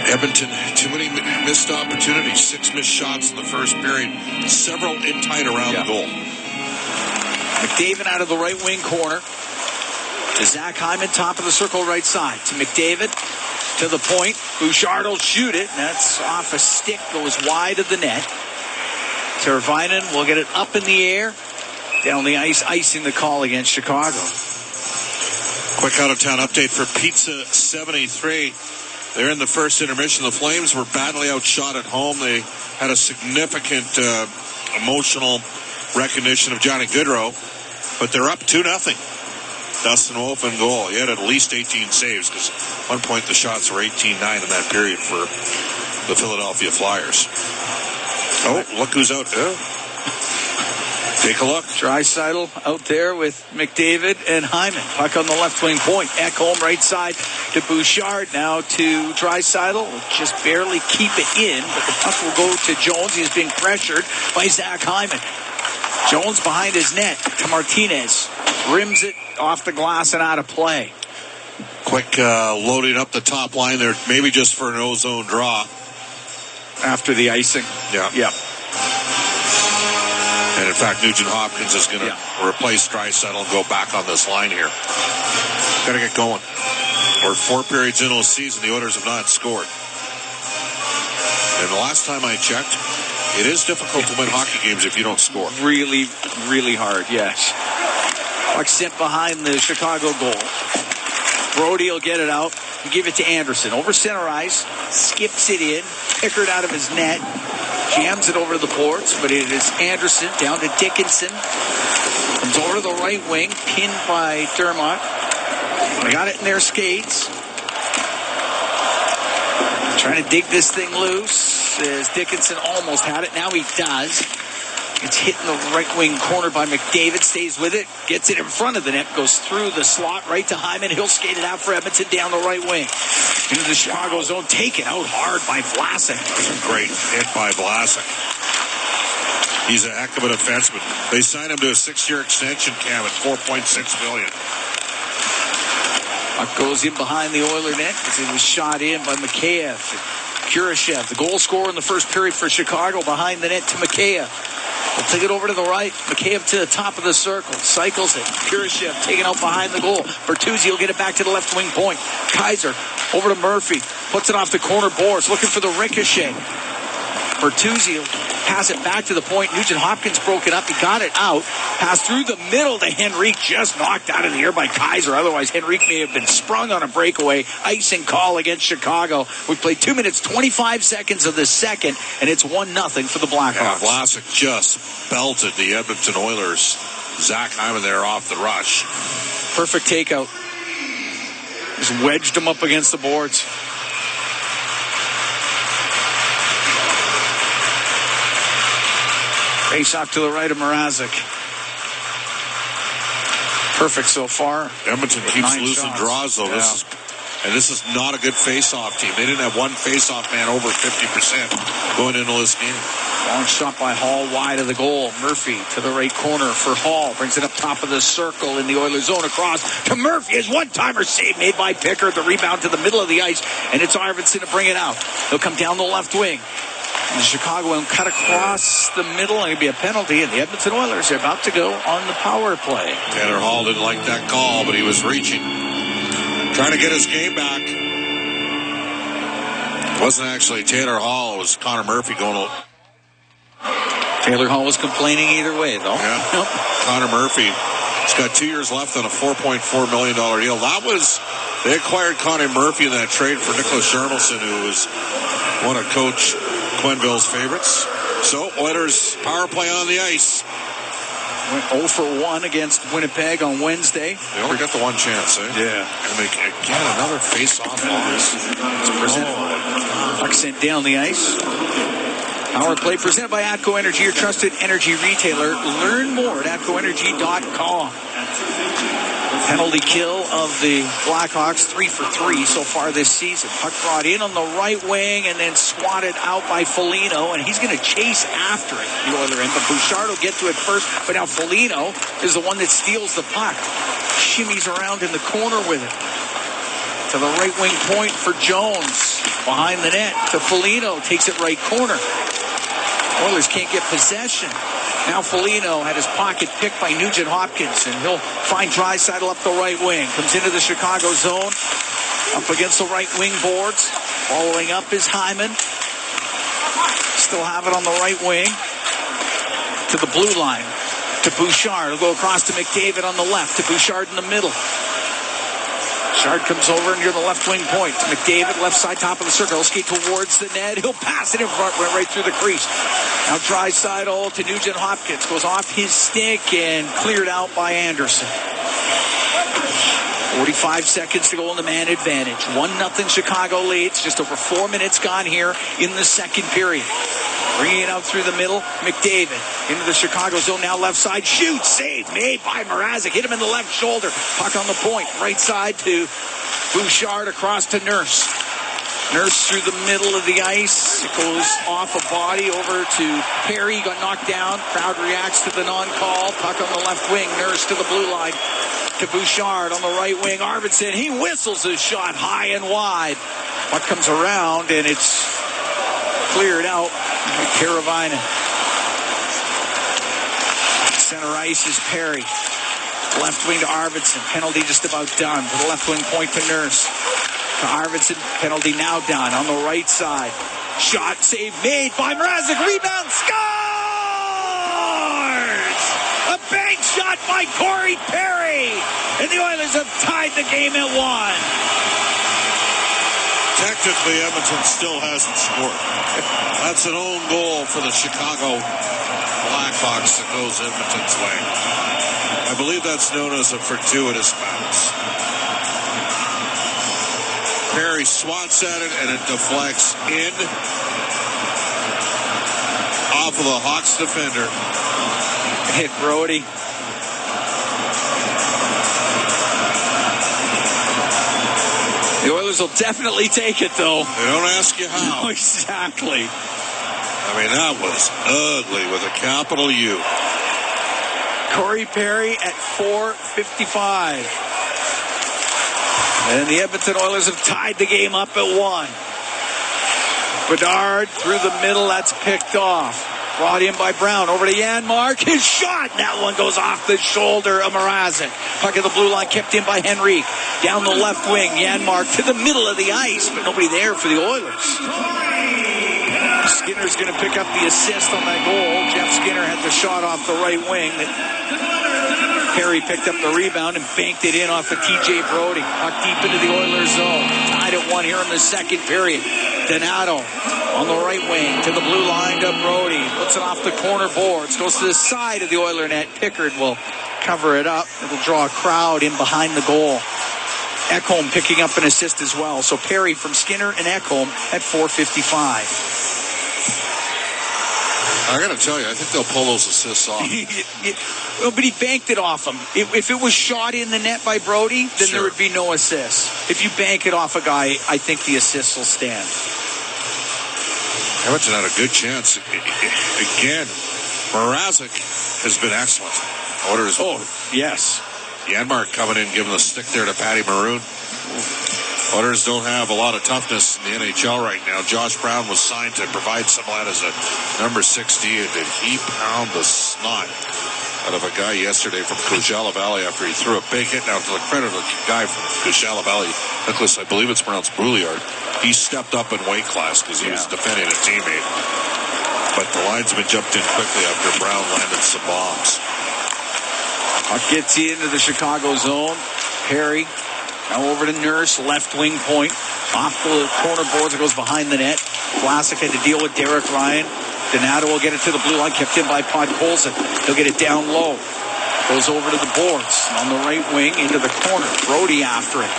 Edmonton, too many missed opportunities. 6 missed shots in the first period. Several in tight around the goal. McDavid out of the right wing corner. To Zach Hyman, top of the circle right side. To McDavid, to the point. Bouchard will shoot it. That's off a stick, goes wide of the net. Teravainen will get it up in the air. Down the ice, icing the call against Chicago. Quick out-of-town update for Pizza 73. They're in the first intermission. The Flames were badly outshot at home. They had a significant emotional recognition of Johnny Gaudreau, but they're up 2-0. Dustin Wolf in goal. He had at least 18 saves because at one point the shots were 18-9 in that period for the Philadelphia Flyers. Oh, look who's out. Take a look. Draisaitl out there with McDavid and Hyman. Puck on the left wing point. Ekholm right side to Bouchard. Now to Draisaitl. Just barely keep it in, but the puck will go to Jones. He's being pressured by Zach Hyman. Jones behind his net to Martinez. Rims it off the glass and out of play. Quick loading up the top line there, maybe just for an ozone draw. After the icing. Yeah. And in fact, Nugent Hopkins is going to replace Draisaitl and go back on this line here. Got to get going. We're 4 periods into the season. The Oilers have not scored. And the last time I checked, it is difficult to win hockey games if you don't score. Really, really hard, yes. Puck sent behind the Chicago goal. Brody will get it out and give it to Anderson. Over center ice, skips it in, Pickard out of his net, jams it over to the boards, but it is Anderson down to Dickinson. Comes over to the right wing, pinned by Dermott. They got it in their skates. Trying to dig this thing loose as Dickinson almost had it. Now he does. It's hit in the right wing corner by McDavid. Stays with it. Gets it in front of the net. Goes through the slot right to Hyman. He'll skate it out for Edmonton down the right wing. Into the Chicago zone. Taken out hard by Vlasic. Great hit by Vlasic. He's a heck of a defenseman. They signed him to a 6-year extension, Cam, at $4.6 million. Puck goes in behind the Oiler net as it was shot in by Mikheyev. Kurashev, the goal scorer in the first period for Chicago, behind the net to Mikheyev. We'll take it over to the right. Mikheyev to the top of the circle. Cycles it. Kurashev taken out behind the goal. Bertuzzi will get it back to the left wing point. Kaiser over to Murphy. Puts it off the corner boards. Looking for the ricochet. Bertuzzi will pass it back to the point. Nugent Hopkins broke it up. He got it out. Passed through the middle to Henrique. Just knocked out of the air by Kaiser. Otherwise, Henrique may have been sprung on a breakaway. Icing call against Chicago. We played 2 minutes, 25 seconds of the second, and it's 1-0 for the Blackhawks. Yeah, Vlasic just belted the Edmonton Oilers. Zach Hyman there off the rush. Perfect takeout. Just wedged him up against the boards. Face off to the right of Mrazek. Perfect so far. Edmonton keeps losing shots. draws, though. Yeah. This is not a good face-off team. They didn't have one face-off man over 50% going into this game. Long shot by Hall wide of the goal. Murphy to the right corner for Hall. Brings it up top of the circle in the Oilers zone across to Murphy. His one-timer save made by Pickard. The rebound to the middle of the ice, and it's Arvidsson to bring it out. He'll come down the left wing. And the Chicago will cut across the middle, and it'll be a penalty, and the Edmonton Oilers are about to go on the power play. Tanner Hall didn't like that call, but he was reaching. Trying to get his game back. It wasn't actually Taylor Hall, it was Connor Murphy going. Taylor Hall was complaining either way, though. Yeah. Connor Murphy. He's got 2 years left on a $4.4 million deal. They acquired Connor Murphy in that trade for Nicholas Shermelson, who was one of Coach Quenneville's favorites. So, Oilers power play on the ice. Went 0 for 1 against Winnipeg on Wednesday. They only got the one chance, eh? Yeah. And they get another face-off loss. It's presented. Puck sent down the ice. Power play presented by ATCO Energy, your trusted energy retailer. Learn more at atcoenergy.com. Penalty kill of the Blackhawks, 3 for 3 so far this season. Puck brought in on the right wing and then swatted out by Foligno, and he's going to chase after it, the Oiler end. But Bouchard will get to it first, but now Foligno is the one that steals the puck. Shimmies around in the corner with it. To the right wing point for Jones. Behind the net to Foligno, takes it right corner. Oilers can't get possession. Now Foligno had his pocket picked by Nugent Hopkins, and he'll find Draisaitl up the right wing. Comes into the Chicago zone, up against the right wing boards. Following up is Hyman. Still have it on the right wing. To the blue line. To Bouchard. He'll go across to McDavid on the left. To Bouchard in the middle. Bouchard comes over near the left wing point. McDavid, left side, top of the circle. He'll skate towards the net. He'll pass it in front, went right through the crease. Now Draisaitl to Nugent Hopkins. Goes off his stick and cleared out by Anderson. 45 seconds to go in the man advantage. 1-0 Chicago leads. Just over 4 minutes gone here in the second period. Bringing it out through the middle, McDavid into the Chicago zone, now left side, shoots, save, made by Mrazek, hit him in the left shoulder, puck on the point, right side to Bouchard, across to Nurse. Nurse through the middle of the ice, it goes off a body over to Perry, got knocked down, crowd reacts to the non-call, puck on the left wing, Nurse to the blue line, to Bouchard on the right wing, Arvidsson, he whistles his shot high and wide, puck comes around and it's cleared out. Carolina. Center ice is Perry. Left wing to Arvidsson. Penalty just about done. To the left wing point to Nurse. To Arvidsson. Penalty now done. On the right side. Shot save made by Mrazek. Rebound. Scores! A bank shot by Corey Perry. And the Oilers have tied the game at 1. Technically, Edmonton still hasn't scored. That's an own goal for the Chicago Blackhawks that goes Edmonton's way. I believe that's known as a fortuitous bounce. Perry swats at it, and it deflects in off of the Hawks defender. Hit Brody. The Oilers will definitely take it, though. They don't ask you how. No, exactly. I mean, that was ugly with a capital U. Corey Perry at 4:55. And the Edmonton Oilers have tied the game up at 1. Bedard through the middle, that's picked off. Brought in by Brown, over to Janmark. His shot, that one goes off the shoulder of Mrazek. Puck at the blue line, kept in by Henrique. Down the left wing, Janmark to the middle of the ice, but nobody there for the Oilers. Skinner's going to pick up the assist on that goal. Jeff Skinner had the shot off the right wing. Perry picked up the rebound and banked it in off of TJ Brody. Puck deep into the Oilers zone. Tied at 1 here in the second period. Donato on the right wing to the blue line to Brody. Puts it off the corner boards. Goes to the side of the Oiler net. Pickard will cover it up. It'll draw a crowd in behind the goal. Ekholm picking up an assist as well. So Perry from Skinner and Ekholm at 4:55. I got to tell you, I think they'll pull those assists off. Well, but he banked it off him. If it was shot in the net by Brody, then there would be no assist. If you bank it off a guy, I think the assists will stand. Edmonton had a good chance. Again, Mrazek has been excellent. Yes. Janmark coming in, giving the stick there to Patty Maroon. Oilers don't have a lot of toughness in the NHL right now. Josh Brown was signed to provide some of that as a number 60, and did he pound the snot out of a guy yesterday from Coachella Valley after he threw a big hit. Now, to the credit of the guy from Coachella Valley, Nicholas, I believe it's pronounced Brouillard, he stepped up in weight class because he was defending a teammate. But the linesman jumped in quickly after Brown landed some bombs. Puck gets into the Chicago zone. Perry now over to Nurse, left wing point. Off the corner boards, it goes behind the net. Vlasic had to deal with Derek Ryan. Donato will get it to the blue line, kept in by Podkolzin. He'll get it down low. Goes over to the boards. On the right wing, into the corner. Brody after it.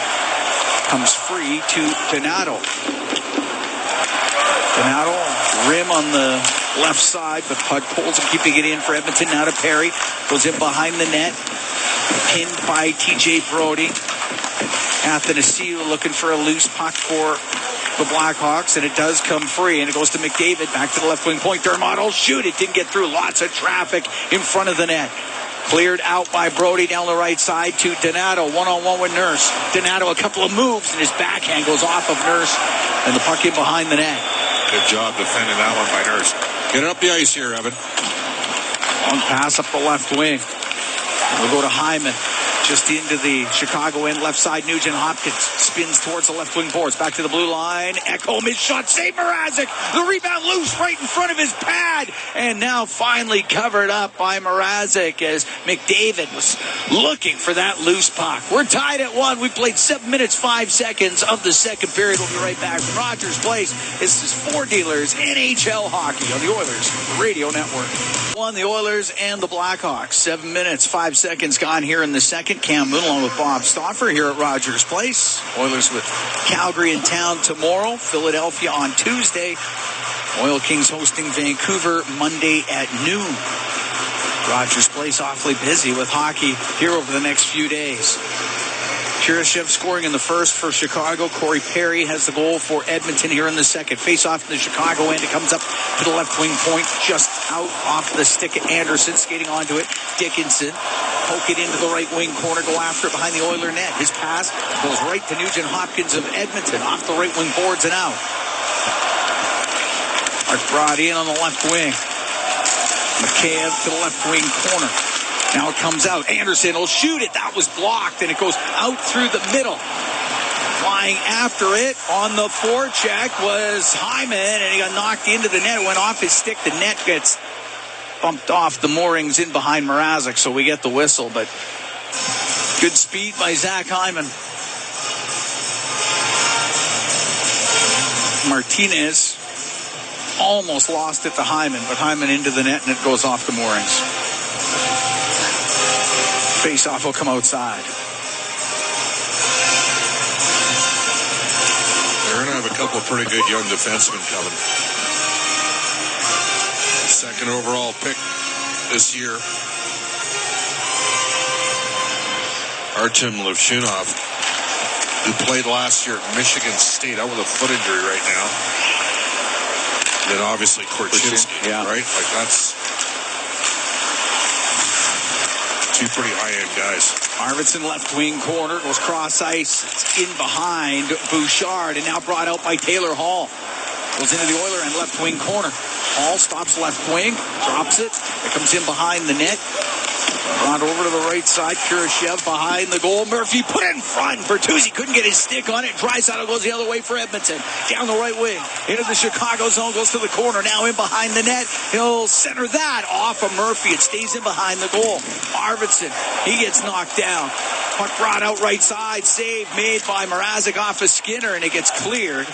Comes free to Donato. Donato, rim on the left side, but Podkolzin keeping it in for Edmonton. Now to Perry. Goes in behind the net. Pinned by TJ Brody. Athanasiou looking for a loose puck for the Blackhawks, and it does come free, and it goes to McDavid, back to the left wing point. Dermott will shoot. It didn't get through. Lots of traffic in front of the net. Cleared out by Brody down the right side to Donato. One-on-one with Nurse. Donato a couple of moves, and his backhand goes off of Nurse, and the puck in behind the net. Good job defending that one by Nurse. Get it up the ice here, Evan. Long pass up the left wing. We'll go to Hyman. Just into the Chicago end, left side, Nugent Hopkins spins towards the left wing boards. Back to the blue line. Ekholm, his shot, save Mrazek. The rebound loose right in front of his pad. And now finally covered up by Mrazek as McDavid was looking for that loose puck. We're tied at 1. We played 7 minutes, 5 seconds of the second period. We'll be right back from Rogers Place. This is Four Dealers NHL Hockey on the Oilers Radio Network. The Oilers and the Blackhawks. 7 minutes, 5 seconds gone here in the second. Cam Moon along with Bob Stauffer here at Rogers Place. Oilers with Calgary in town tomorrow. Philadelphia on Tuesday. Oil Kings hosting Vancouver Monday at noon. Rogers Place awfully busy with hockey here over the next few days. Kurashev scoring in the first for Chicago. Corey Perry has the goal for Edmonton here in the second. Face off in the Chicago end. It comes up to the left wing point, just out off the stick of Anderson. Skating onto it, Dickinson. Poke it into the right wing corner. Go after it behind the Oiler net. His pass goes right to Nugent Hopkins of Edmonton. Off the right wing boards and out. Mark brought in on the left wing. Mikheyev to the left wing corner. Now it comes out. Anderson will shoot it. That was blocked, and it goes out through the middle. Flying after it on the forecheck was Hyman, and he got knocked into the net. It went off his stick. The net gets bumped off the moorings in behind Mrazek, so we get the whistle. But good speed by Zach Hyman. Martinez almost lost it to Hyman, but Hyman into the net, and it goes off the moorings. Face-off will come outside. They're going to have a couple of pretty good young defensemen coming. Second overall pick this year. Artem Levshunov, who played last year at Michigan State, out with a foot injury right now. Then obviously Korchinski, yeah. Right? Like that's two pretty high-end guys. Arvidsson left wing corner, goes cross ice. It's in behind Bouchard, and now brought out by Taylor Hall. Goes into the Oiler and left wing corner. Hall stops left wing, drops it. It comes in behind the net. Brought over to the right side. Kurashev behind the goal. Murphy put it in front. Bertuzzi couldn't get his stick on it. Draisaitl goes the other way for Edmonton. Down the right wing. Into the Chicago zone. Goes to the corner. Now in behind the net. He'll center that off of Murphy. It stays in behind the goal. Arvidsson. He gets knocked down. Puck brought out right side. Save made by Mrazek off of Skinner. And it gets cleared.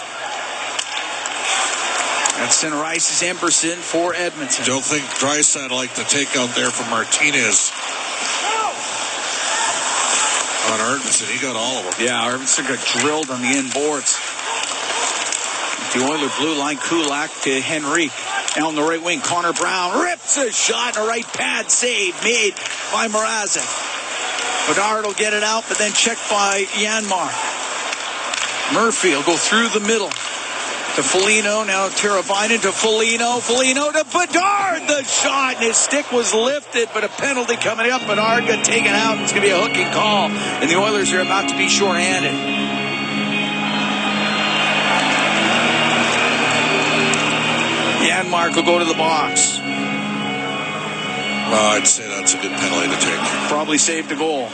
That's center ice is Emberson for Edmonton. Don't think Draisaitl liked the takeout there from Martinez on Arvidsson. He got all of them. Yeah, Arvidsson got drilled on the end boards. The Oiler blue line, Kulak to Henrique. Now on the right wing, Connor Brown rips a shot and a right pad save made by Mrazek. Bedard will get it out, but then checked by Janmark. Murphy will go through the middle. To Foligno, now Teravainen to Foligno to Bedard, the shot, and his stick was lifted, but a penalty coming up. Bedard got taken out. It's going to be a hooking call, and the Oilers are about to be shorthanded. Janmark will go to the box. Well, I'd say that's a good penalty to take. Probably saved a goal.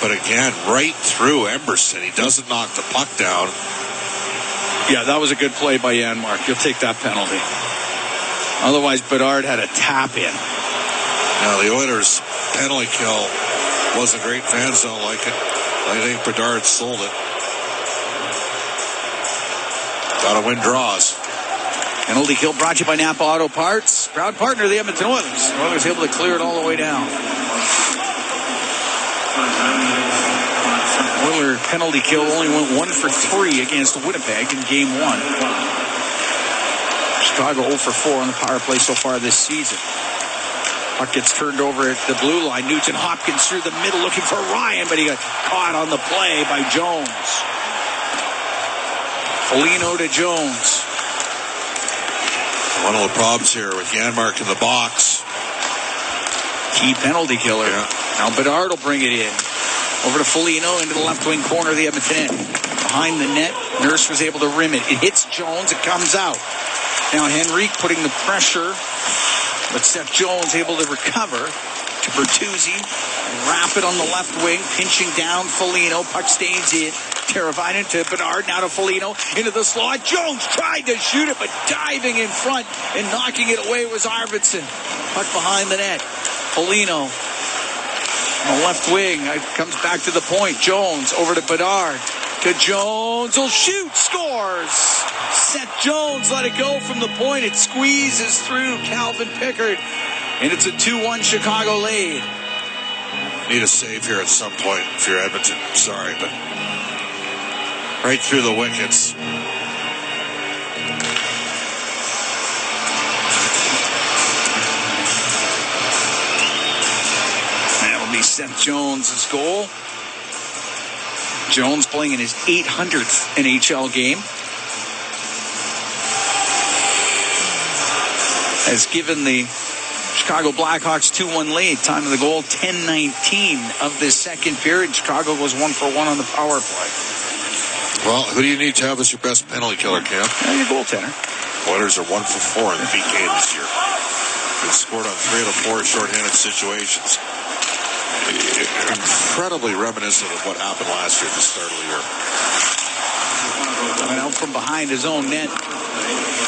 But again, right through Emberson. He doesn't knock the puck down. Yeah, that was a good play by Janmark. You'll take that penalty. Otherwise, Bedard had a tap in. Now, the Oilers' penalty kill wasn't great. Fans don't like it. I think Bedard sold it. Got to win draws. Penalty kill brought to you by Napa Auto Parts. Proud partner of the Edmonton Oilers. The Oilers able to clear it all the way down. Oiler penalty kill only went 1 for 3 against Winnipeg in game 1. Chicago 0 for 4 on the power play so far this season. Puck gets turned over at the blue line. Nugent Hopkins through the middle looking for Ryan, but he got caught on the play by Jones. Foligno to Jones. One of the problems here with Janmark in the box. Key penalty killer. Yeah. Now Bedard will bring it in. Over to Foligno into the left wing corner of the Edmonton end. Behind the net, Nurse was able to rim it. It hits Jones, it comes out. Now Henrique putting the pressure, but Seth Jones able to recover to Bertuzzi. Wrap it on the left wing, pinching down Foligno. Puck stays in. Teravainen to Bedard, now to Foligno. Into the slot. Jones tried to shoot it, but diving in front and knocking it away was Arvidsson. Puck behind the net. Foligno. On the left wing, comes back to the point. Jones over to Bedard. To Jones, will shoot, scores. Seth Jones let it go from the point. It squeezes through Calvin Pickard. And it's a 2-1 Chicago lead. Need a save here at some point if you're Edmonton. Sorry, but right through the wickets. Seth Jones' goal. Jones playing in his 800th NHL game has given the Chicago Blackhawks 2-1 lead. Time of the goal, 10:19 of this second period. Chicago goes 1-for-1 on the power play. Well, who do you need to have as your best penalty killer, Cam? Your goaltender. Oilers are 1-for-4 in the PK this year. They've scored on 3 out of 4 shorthanded situations. Incredibly reminiscent of what happened last year at the start of the year. Coming out from behind his own net.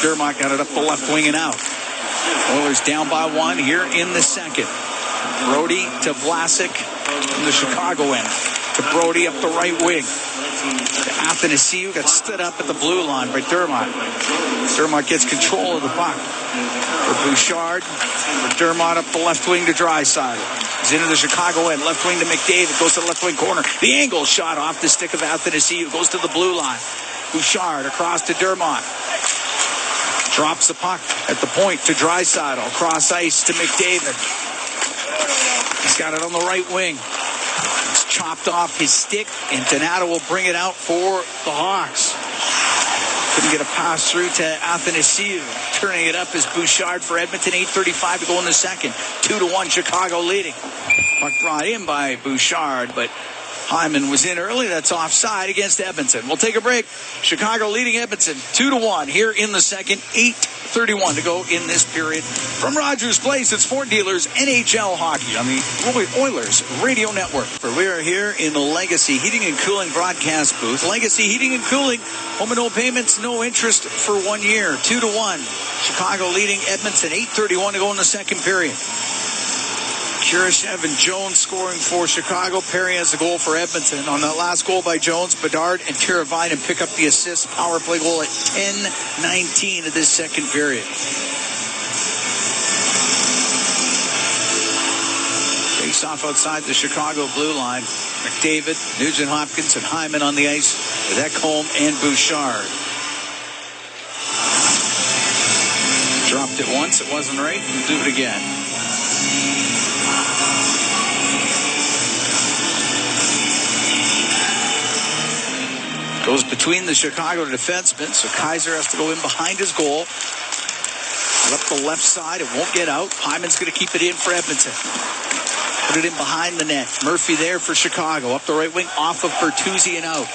Dermott got it up the left wing and out. Oilers down by 1 here in the second. Brody to Vlasic from the Chicago end. To Brody up the right wing. To Athanasiou, got stood up at the blue line by Dermott. Dermott gets control of the puck. For Bouchard. For Dermott up the left wing to Draisaitl. He's into the Chicago end. Left wing to McDavid. Goes to the left wing corner. The angle shot off the stick of Athanasiou. Goes to the blue line. Bouchard across to Dermott. Drops the puck at the point to Draisaitl. Cross ice to McDavid. He's got it on the right wing. He's chopped off his stick, and Donato will bring it out for the Hawks. Couldn't get a pass through to Athanasiou. Turning it up is Bouchard for Edmonton. 8:35 to go in the second. 2-1 Chicago leading. Puck brought in by Bouchard, but Hyman was in early. That's offside against Edmonton. We'll take a break. Chicago leading Edmonton 2-1 here in the second. 8:31 to go in this period. From Rogers Place, it's Ford Dealers NHL Hockey on the Oilers Radio Network. We are here in the Legacy Heating and Cooling broadcast booth. Legacy Heating and Cooling, home and no payments, no interest for 1 year. 2-1. Chicago leading Edmonton. 8:31 to go in the second period. Kurashev and Jones scoring for Chicago. Perry has a goal for Edmonton. On that last goal by Jones, Bedard and Teravainen pick up the assist. Power play goal at 10:19 of this second period. Face off outside the Chicago blue line. McDavid, Nugent Hopkins, and Hyman on the ice with Ekholm and Bouchard. Dropped it once. It wasn't right. We'll do it again. Goes between the Chicago defensemen, so Kaiser has to go in behind his goal. Up the left side, it won't get out. Hyman's going to keep it in for Edmonton. Put it in behind the net. Murphy there for Chicago. Up the right wing, off of Bertuzzi and out.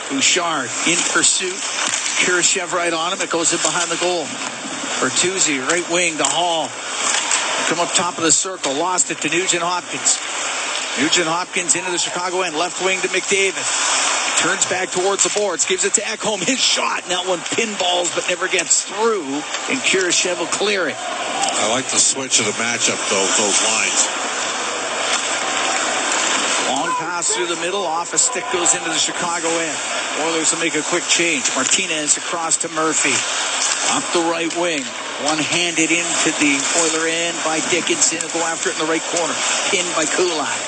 Bouchard in pursuit. Kurashev right on him. It goes in behind the goal. Bertuzzi, right wing to Hall. Come up top of the circle. Lost it to Nugent Hopkins. Nugent Hopkins into the Chicago end. Left wing to McDavid. Turns back towards the boards. Gives it to Ekholm. His shot. And that one pinballs but never gets through. And Kurashev will clear it. I like the switch of the matchup, though, those lines. Long pass through the middle. Off a stick goes into the Chicago end. Oilers will make a quick change. Martinez across to Murphy. Up the right wing. One-handed into the Oiler end by Dickinson. He'll go after it in the right corner. Pinned by Kulak.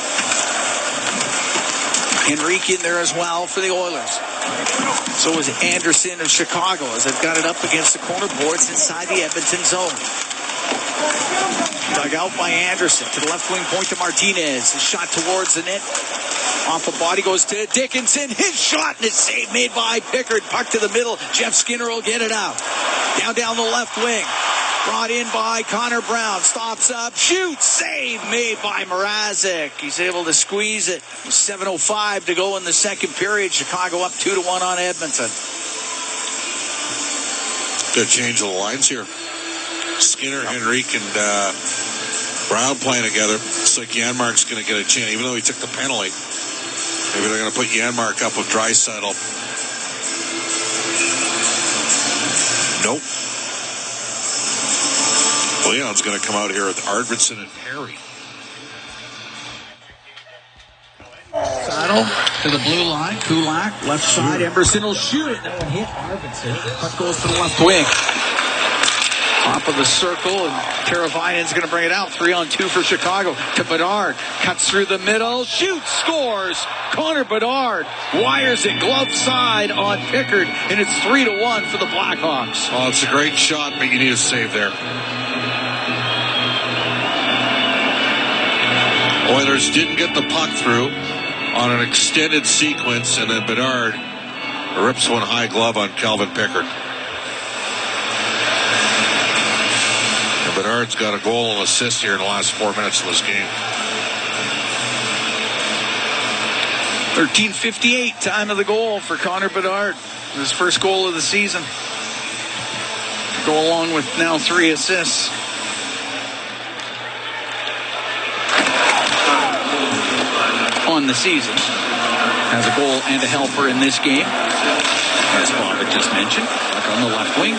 Henrique in there as well for the Oilers. So is Anderson of Chicago as they've got it up against the corner boards inside the Edmonton zone. Dug out by Anderson to the left wing point to Martinez. His shot towards the net. Off a body goes to Dickinson. His shot and his save made by Pickard. Puck to the middle. Jeff Skinner will get it out. Down the left wing. Brought in by Connor Brown. Stops up. Shoots. Save made by Mrazek. He's able to squeeze it. 7:05 to go in the second period. Chicago up 2-1 on Edmonton. Good change of the lines here. Skinner, Henrique, and Brown playing together. Looks like Janmark's going to get a chance, even though he took the penalty. Maybe they're going to put Janmark up with Draisaitl. Nope. Leon's going to come out here with Arvidsson and Perry. Saddle to the blue line. Kulak, left side. Emerson will shoot it. That one hit Arvidsson. Puck goes to the left wing. Top of the circle, and Teravainen's going to bring it out. 3-on-2 for Chicago. To Bedard. Cuts through the middle. Shoots. Scores. Connor Bedard wires it glove side on Pickard, and it's 3-1 for the Blackhawks. Oh, it's a great shot, but you need a save there. Oilers didn't get the puck through on an extended sequence, and then Bedard rips one high glove on Calvin Pickard. And Bedard's got a goal and assist here in the last 4 minutes of this game. 13:58, time of the goal for Connor Bedard. His first goal of the season. Go along with now 3 assists. On the season. Has a goal and a helper in this game. As Bob had just mentioned. Back on the left wing.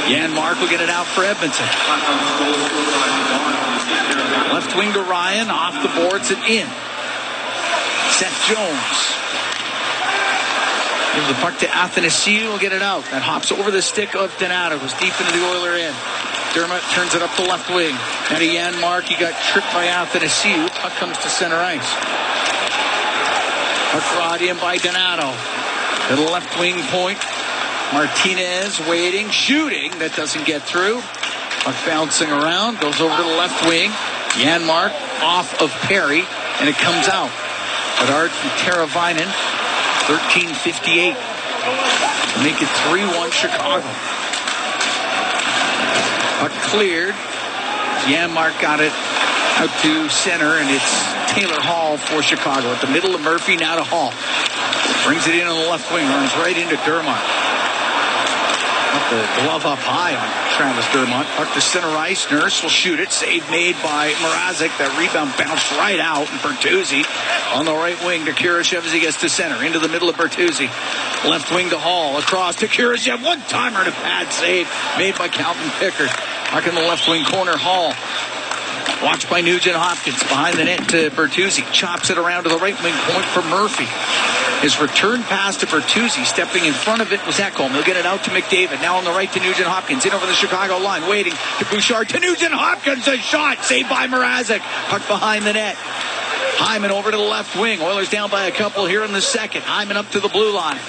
Janmark will get it out for Edmonton. Left wing to Ryan. Off the boards and in. Seth Jones. Gives the puck to Athanasiou. Will get it out. That hops over the stick of Donato. Goes deep into the Oiler end. Dermott turns it up the left wing. Now to Janmark. He got tripped by Athanasiou. Puck comes to center ice. Puck brought in by Donato. To the left wing point. Martinez waiting, shooting. That doesn't get through. Puck bouncing around. Goes over to the left wing. Janmark off of Perry. And it comes out. Bedard from Teravainen. 13:58. Make it 3-1 Chicago. Puck cleared. Janmark got it out to center, and it's Taylor Hall for Chicago. At the middle of Murphy, now to Hall. Brings it in on the left wing, runs right into Dermott. Got the glove up high on Travis Dermott. Puck to center ice. Nurse will shoot it. Save made by Mrazek. That rebound bounced right out. And Bertuzzi on the right wing to Kurashev as he gets to center. Into the middle of Bertuzzi. Left wing to Hall. Across to Kurashev. One-timer and a bad save made by Calvin Pickard. Puck in the left wing corner. Hall. Watched by Nugent Hopkins. Behind the net to Bertuzzi. Chops it around to the right wing point for Murphy. His return pass to Bertuzzi, stepping in front of it, was Ekholm. He'll get it out to McDavid. Now on the right to Nugent Hopkins. In over the Chicago line. Waiting to Bouchard. To Nugent Hopkins. A shot. Saved by Mrazek. Puck behind the net. Hyman over to the left wing. Oilers down by a couple here in the second. Hyman up to the blue line.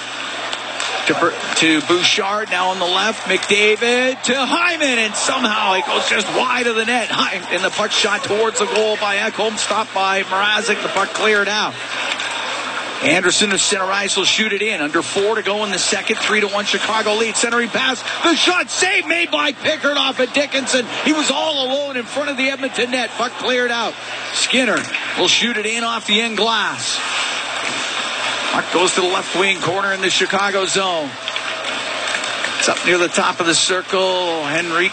To Bouchard. Now on the left. McDavid to Hyman. And somehow it goes just wide of the net. And the puck shot towards the goal by Ekholm. Stopped by Mrazek. The puck cleared out. Anderson of center ice will shoot it in. Under 4 to go in the second. 3-1 Chicago lead. Centering pass. The shot save made by Pickard off of Dickinson. He was all alone in front of the Edmonton net. Puck cleared out. Skinner will shoot it in off the end glass. Puck goes to the left wing corner in the Chicago zone. It's up near the top of the circle. Henry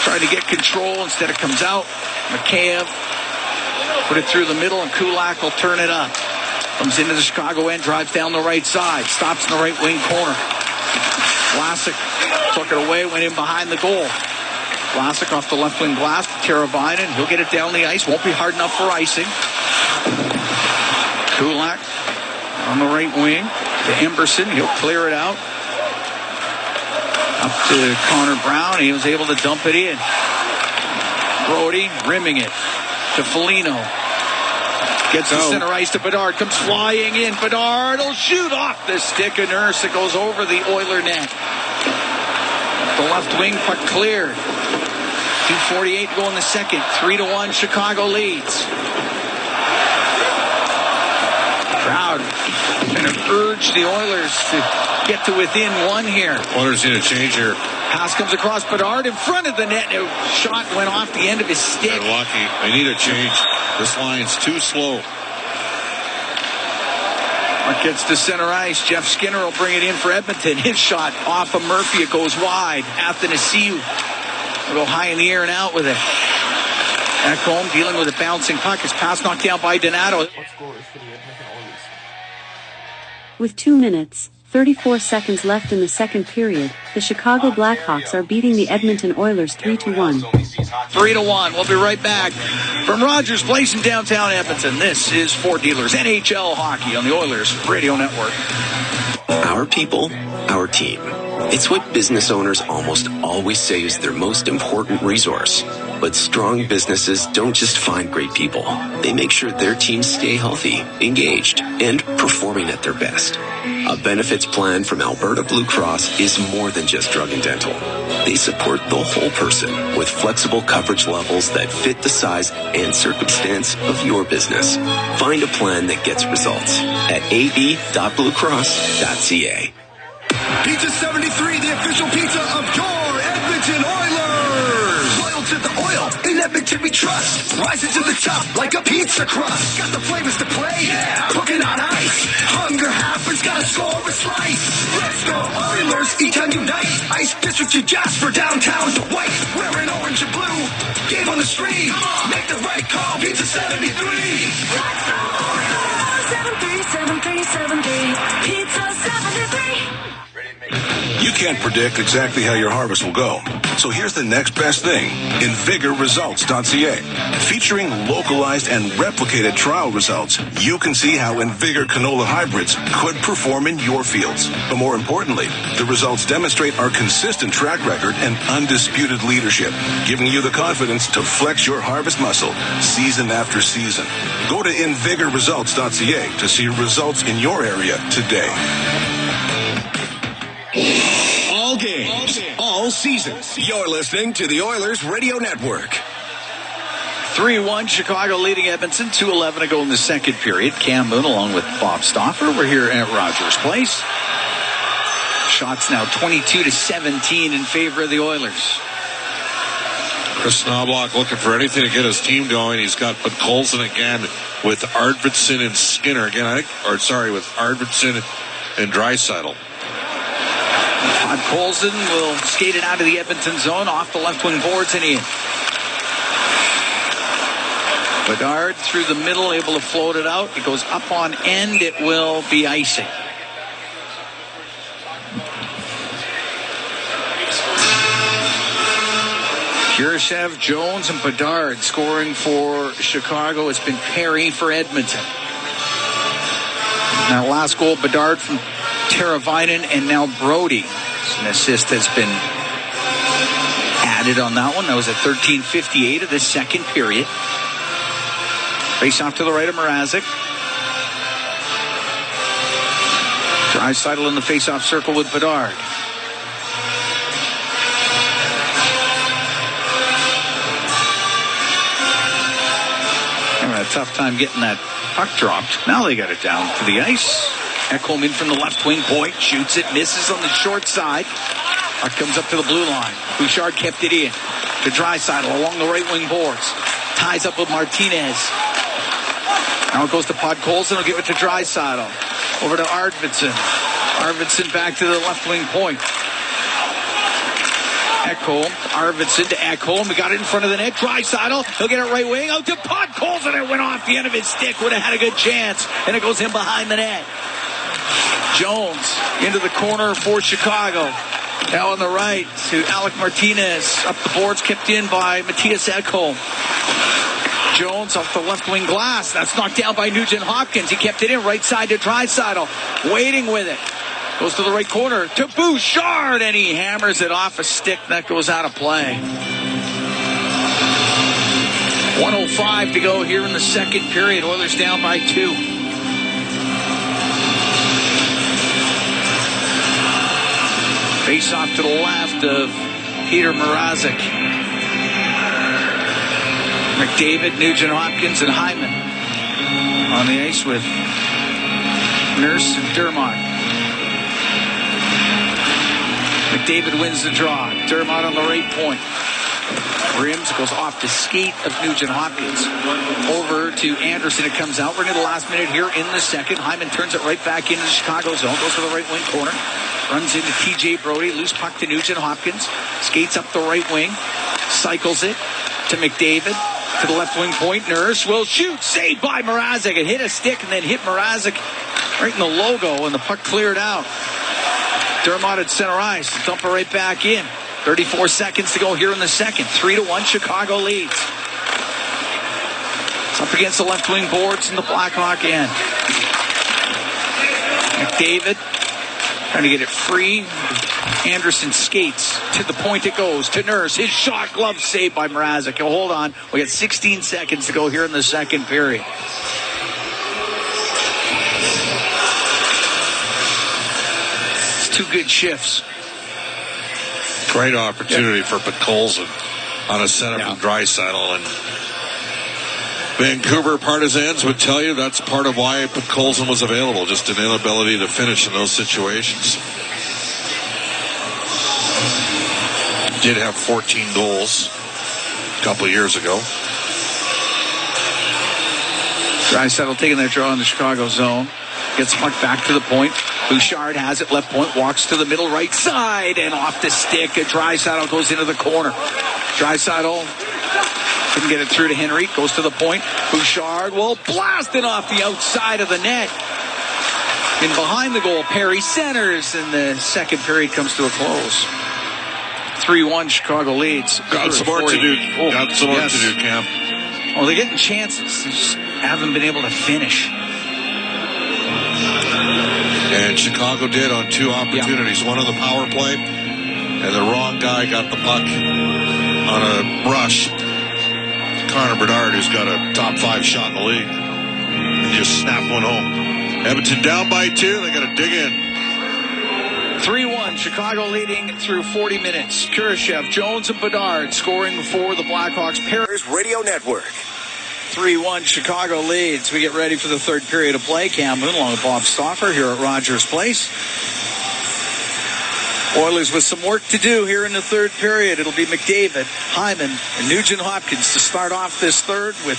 trying to get control. Instead it comes out. Mikheyev put it through the middle and Kulak will turn it up. Comes into the Chicago end, drives down the right side, stops in the right wing corner. Vlasic took it away, went in behind the goal. Vlasic off the left wing glass to Teravainen. He'll get it down the ice, won't be hard enough for icing. Kulak on the right wing to Emberson. He'll clear it out. Up to Connor Brown. He was able to dump it in. Brody rimming it to Foligno. Gets the center ice to Bedard. Comes flying in. Bedard will shoot off the stick of Nurse. It goes over the Oiler net. The left wing puck cleared. 2:48 to go in the second. 3-1 Chicago leads. Crowd going to urge the Oilers to get to within 1 here. Oilers need a change here. Pass comes across Bedard in front of the net. A shot went off the end of his stick. They're lucky. They need a change. This line's too slow. Mark gets to center ice. Jeff Skinner will bring it in for Edmonton. His shot off of Murphy. It goes wide. Athanasiou will go high in the air and out with it. Ekholm dealing with a bouncing puck. His pass knocked down by Donato. With 2 minutes, 34 seconds left in the second period, the Chicago Blackhawks are beating the Edmonton Oilers 3-1. 3-1. We'll be right back from Rogers Place in downtown Edmonton. This is Ford Dealers NHL Hockey on the Oilers Radio Network. Our people, our team. It's what business owners almost always say is their most important resource. But strong businesses don't just find great people. They make sure their teams stay healthy, engaged, and performing at their best. A benefits plan from Alberta Blue Cross is more than just drug and dental. They support the whole person with flexible coverage levels that fit the size and circumstance of your business. Find a plan that gets results at ab.bluecross.ca. Pizza 73, the official pizza of your Edmonton Oilers. Loyal to the oil, in Edmonton we trust. Rising to the top like a pizza crust. Got the flavors to play, yeah. Cooking on ice. Hunger happens, gotta score a slice. Let's go Oilers, each time unite. Ice District to Jasper, downtown to White. Wearing orange and blue, game on the street. Make the right call, Pizza 73. Let's go Oilers, 737373. Pizza 73. You can't predict exactly how your harvest will go. So here's the next best thing. InVigorResults.ca. Featuring localized and replicated trial results, you can see how InVigor canola hybrids could perform in your fields. But more importantly, the results demonstrate our consistent track record and undisputed leadership, giving you the confidence to flex your harvest muscle season after season. Go to InVigorResults.ca to see results in your area today. All games, all seasons. You're listening to the Oilers Radio Network. 3-1, Chicago leading Edmonton. 2:11 to go in the second period. Cam Moon along with Bob Stauffer. We're here at Rogers Place. Shots now 22-17 in favor of the Oilers. Chris Knobloch looking for anything to get his team going. He's got Colson again with Arvidsson and Skinner again. With Arvidsson and Draisaitl. Todd Colson will skate it out of the Edmonton zone, off the left wing boards and in. Bedard through the middle, able to float it out. It goes up on end. It will be icing. Kurashev, Jones, and Bedard scoring for Chicago. It's been Perry for Edmonton. Now last goal, Bedard from Teravainen, and now Brody. An assist has been added on that one. That was at 13:58 of the second period. Face off to the right of Mrazek. Draisaitl in the face-off circle with Bedard. Having a tough time getting that puck dropped. Now they got it down to the ice. Ekholm in from the left wing point, shoots it, misses on the short side. Puck comes up to the blue line. Bouchard kept it in to Draisaitl along the right wing boards. Ties up with Martinez. Now it goes to Pod Colson. He'll give it to Draisaitl. Over to Arvidsson. Arvidsson back to the left wing point. Ekholm, Arvidsson to Ekholm. We got it in front of the net. Draisaitl. He'll get it right wing. Out to Pod Colson. It went off the end of his stick. Would have had a good chance. And it goes in behind the net. Jones into the corner for Chicago. Now on the right to Alec Martinez. Up the boards, kept in by Matthias Ekholm. Jones off the left wing glass. That's knocked down by Nugent Hopkins. He kept it in right side to Draisaitl. Waiting with it. Goes to the right corner to Bouchard, and he hammers it off a stick. That goes out of play. 1:05 to go here in the second period. Oilers down by 2. Face off to the left of Peter Mrazek. McDavid, Nugent Hopkins, and Hyman on the ice with Nurse and Dermott. McDavid wins the draw. Dermott on the right point. Rims goes off the skate of Nugent Hopkins. Over to Anderson. It comes out. We're into the last minute here in the second. Hyman turns it right back into the Chicago zone. Goes to the right wing corner. Runs into TJ Brody. Loose puck to Nugent Hopkins. Skates up the right wing. Cycles it to McDavid. To the left wing point. Nurse will shoot. Saved by Mrazek. It hit a stick and then hit Mrazek right in the logo, and the puck cleared out. Dermott at center ice. Dump it right back in. 34 seconds to go here in the second. 3-1, Chicago leads. It's up against the left wing boards in the Blackhawk end. McDavid trying to get it free. Anderson skates to the point it goes to Nurse. His shot, glove saved by Mrazek. Hold on. We got 16 seconds to go here in the second period. It's two good shifts. Great opportunity for Podkolzin on a setup from Draisaitl. And Vancouver partisans would tell you that's part of why Podkolzin was available, just an inability to finish in those situations. Did have 14 goals a couple of years ago. Draisaitl taking their draw in the Chicago zone. Gets puck back to the point. Bouchard has it, left point, walks to the middle right side, and off the stick. Draisaitl goes into the corner. Draisaitl couldn't get it through to Henry. Goes to the point. Bouchard will blast it off the outside of the net. And behind the goal, Perry centers, and the second period comes to a close. 3-1 Chicago leads. Got some more to do. Got some more to do, Cam. Oh, they're getting chances. They just haven't been able to finish. And Chicago did on two opportunities. One on the power play, and the wrong guy got the puck on a rush. Connor Bedard, who's got a top 5 shot in the league, and just snapped one home. Edmonton down by 2. They got to dig in. 3-1, Chicago leading through 40 minutes. Kurashev, Jones, and Bedard scoring for the Blackhawks. Oilers Radio Network. 3-1, Chicago leads. We get ready for the third period of play. Cam Moon along with Bob Stauffer here at Rogers Place. Oilers with some work to do here in the third period. It'll be McDavid, Hyman, and Nugent-Hopkins to start off this third with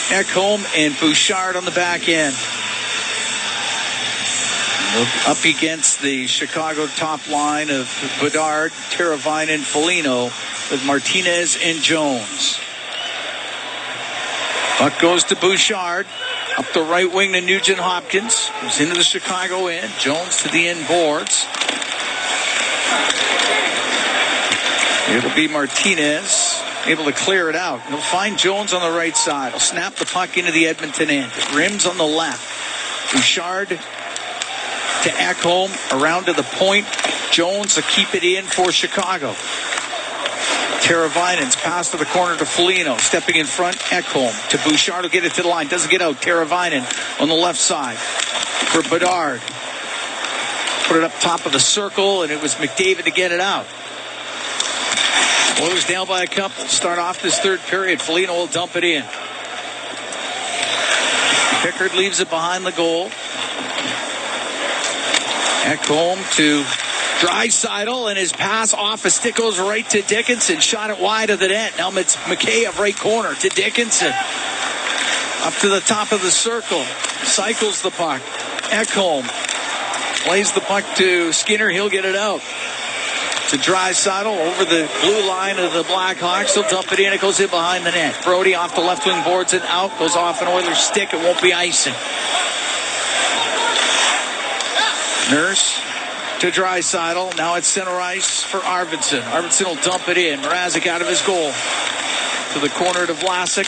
Ekholm and Bouchard on the back end. Up against the Chicago top line of Bedard, Teravainen, Foligno with Martinez and Jones. Puck goes to Bouchard. Up the right wing to Nugent-Hopkins. Goes into the Chicago end. Jones to the end boards. It'll be Martinez able to clear it out. He'll find Jones on the right side. He'll snap the puck into the Edmonton end. It rims on the left. Bouchard to Ekholm, around to the point. Jones will keep it in for Chicago. Teravainen's pass to the corner to Foligno. Stepping in front, Ekholm to Bouchard. Will get it to the line. Doesn't get out. Teravainen on the left side for Bedard. Put it up top of the circle, and it was McDavid to get it out. Oilers down by a couple. Start off this third period. Foligno will dump it in. Pickard leaves it behind the goal. Ekholm to Draisaitl, and his pass off a stick goes right to Dickinson. Shot it wide of the net. Now it's McKayev right corner to Dickinson. Up to the top of the circle. Cycles the puck. Ekholm plays the puck to Skinner. He'll get it out. To Draisaitl over the blue line of the Blackhawks. He'll dump it in. It goes in behind the net. Brody off the left wing boards and out. Goes off an Oilers stick. It won't be icing. Nurse to Draisaitl. Now it's center ice for Arvidsson. Arvidsson will dump it in. Mrazek out of his goal. To the corner to Vlasic.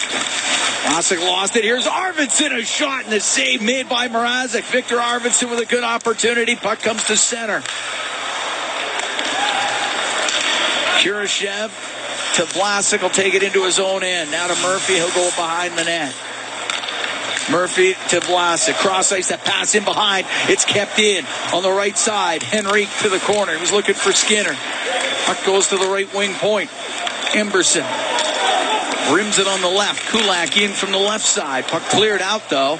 Vlasic lost it. Here's Arvidsson. A shot and a save made by Mrazek. Victor Arvidsson with a good opportunity. Puck comes to center. Kurashev to Vlasic. Will take it into his own end. Now to Murphy. He'll go behind the net. Murphy to Vlasic. Cross ice, that pass in behind. It's kept in on the right side. Henrique to the corner. He was looking for Skinner. Puck goes to the right wing point. Emberson rims it on the left. Kulak in from the left side. Puck cleared out though.